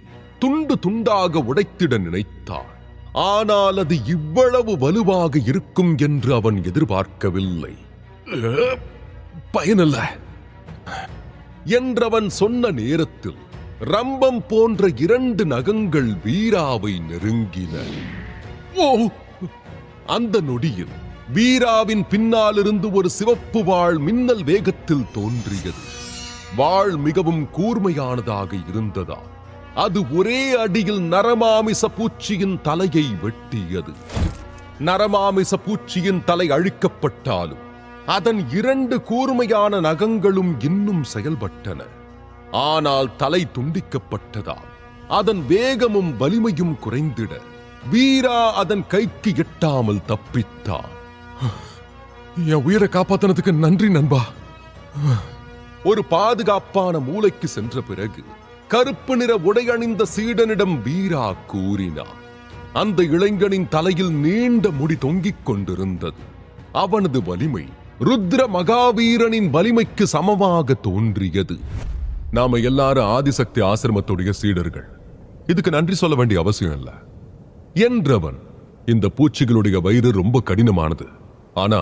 துண்டு துண்டாக உடைத்திட நினைத்தான். ஆனால் அது இவ்வளவு வலுவாக இருக்கும் என்று அவன் எதிர்பார்க்கவில்லை. பயனில்ல என்றவன் சொன்ன நேரத்தில் ரம்பம் போன்ற 2 நகங்கள் வீராவை நெருங்கின. ஓ! அந்த நொடியில் வீராவின் பின்னாலிருந்து ஒரு சிவப்பு வாள் மின்னல் வேகத்தில் தோன்றியது. வாள் மிகவும் கூர்மையானதாக இருந்ததால் அது ஒரே அடியில் நரமாமிச பூச்சியின் தலையை வெட்டியது. நரமாமிச பூச்சியின் தலை அழிக்கப்பட்டாலும் அதன் 2 கூர்மையான நகங்களும் இன்னும் செயல்பட்டன. ஆனால் தலை துண்டிக்கப்பட்டதால் அதன் வேகமும் வலிமையும் குறைந்திட வீரா அதன் கைக்கு எட்டாமல் தப்பித்தான். என் உயிரை காப்பாத்தினதுக்கு நன்றி நண்பா. ஒரு பாதுகாப்பான மூலைக்கு சென்ற பிறகு கருப்பு நிற உடை அணிந்த சீடனிடம் வீரா கூறினான். அந்த இளைஞனின் தலையில் நீண்ட முடி தொங்கிக் கொண்டிருந்தது. அவனது வலிமை ருத்ர மகாவீரனின் வலிமைக்கு சமமாக தோன்றியது. நாம எல்லாரும் ஆதிசக்தி ஆசிரமத்துடைய சீடர்கள். இதுக்கு நன்றி சொல்ல வேண்டிய அவசியம் இல்ல என்றவன். இந்த பூச்சிகளுடைய வயிறு ரொம்ப கடினமானது. ஆனா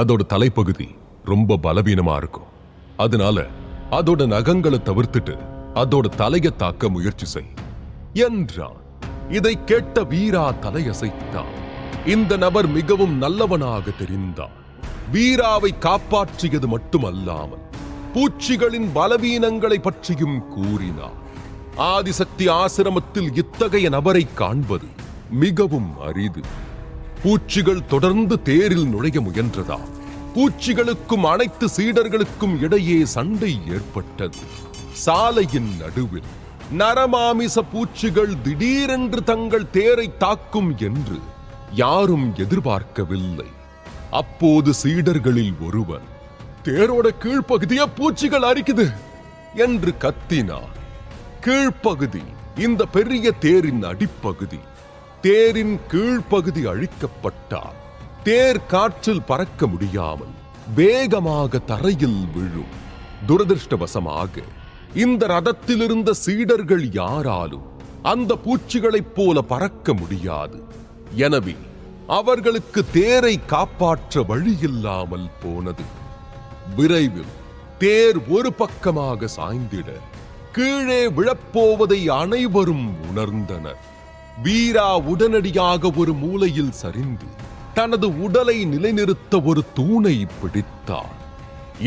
அதோட தலைப்பகுதி ரொம்ப பலவீனமா இருக்கும். அதனால அதோட நகங்களை தவிர்த்துட்டு அதோட தலையை தாக்க முயற்சி செய் என்றான். இதை கேட்ட வீரா தலையசைத்தான். இந்த நபர் மிகவும் நல்லவனாக தெரிந்தான். வீராவை காப்பாற்றியது மட்டுமல்லாமல் பூச்சிகளின் பலவீனங்களை பற்றியும் கூறினார். ஆதிசக்தி ஆசிரமத்தில் இத்தகைய நபரை காண்பது மிகவும் அரிது. பூச்சிகள் தொடர்ந்து தேரில் நுழைய முயன்றதால் பூச்சிகளுக்கும் அனைத்து சீடர்களுக்கும் இடையே சண்டை ஏற்பட்டது. சாலையின் நடுவில் நரமாமிச பூச்சிகள் திடீரென்று தங்கள் தேரை தாக்கும் என்று யாரும் எதிர்பார்க்கவில்லை. அப்போது சீடர்களில் ஒருவன், தேரோட கீழ்ப்பகுதியை பூச்சிகள் அரிக்குது என்று கத்தினார். கீழ்ப்பகுதி இந்த பெரிய தேரின் அடிப்பகுதி. தேரின் கீழ்ப்பகுதி அழிக்கப்பட்டால் தேர் காற்றில் பறக்க முடியாமல் வேகமாக தரையில் விழும். துரதிருஷ்டவசமாக இந்த ரதத்தில் இருந்த சீடர்கள் யாராலும் அந்த பூச்சிகளைப் போல பறக்க முடியாது. எனவே அவர்களுக்கு தேரை காப்பாற்ற வழியில்லாமல் போனது. விரைவில் தேர் ஒரு பக்கமாக சாய்ந்திட கீழே விழப்போவதை அனைவரும் உணர்ந்தனர். வீரா உடனடியாக ஒரு மூலையில் சரிந்து தனது உடலை நிலைநிறுத்த ஒரு தூணை பிடித்தார்.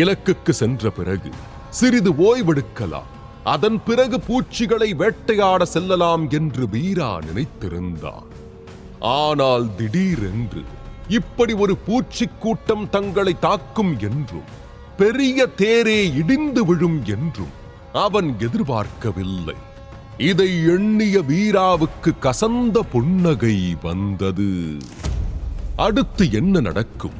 இலக்குக்கு சென்ற பிறகு சிறிது ஓய்வெடுக்கலாம், அதன் பிறகு பூச்சிகளை வேட்டையாட செல்லலாம் என்று வீரா நினைத்திருந்தார். ஆனால் திடீரென்று இப்படி ஒரு பூச்சிக் கூட்டம் தங்களை தாக்கும் என்றும் பெரிய தேரே இடிந்து விழும் என்றும் அவன் எதிர்பார்க்கவில்லை. இதை எண்ணிய வீராவுக்கு கசந்த புன்னகை வந்தது. அடுத்து என்ன நடக்கும்?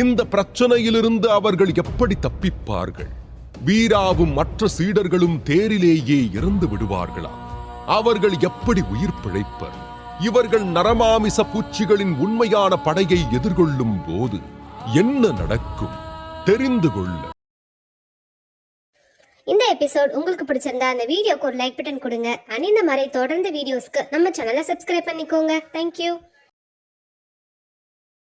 இந்த பிரச்சனையிலிருந்து அவர்கள் எப்படி தப்பிப்பார்கள்? வீராவும் மற்ற சீடர்களும் தேரிலேயே இறந்து விடுவார்களா? அவர்கள் எப்படி உயிர் பிழைப்பர்? இவர்கள் நரமாமிச பூச்சிகளின் உண்மையான படையை எதிர்கொள்ளும் போது என்ன நடக்கும்? தெரிந்து கொள்ள இந்த எபிசோட் உங்களுக்கு பிடிச்சிருந்தா அந்த வீடியோக்கு ஒரு லைக் பட்டன் கொடுங்க. இந்த மாதிரி தொடர்ந்து வீடியோஸ்க்கு நம்ம சேனலை சப்ஸ்கிரைப் பண்ணிக்கோங்க. தேங்க்யூ.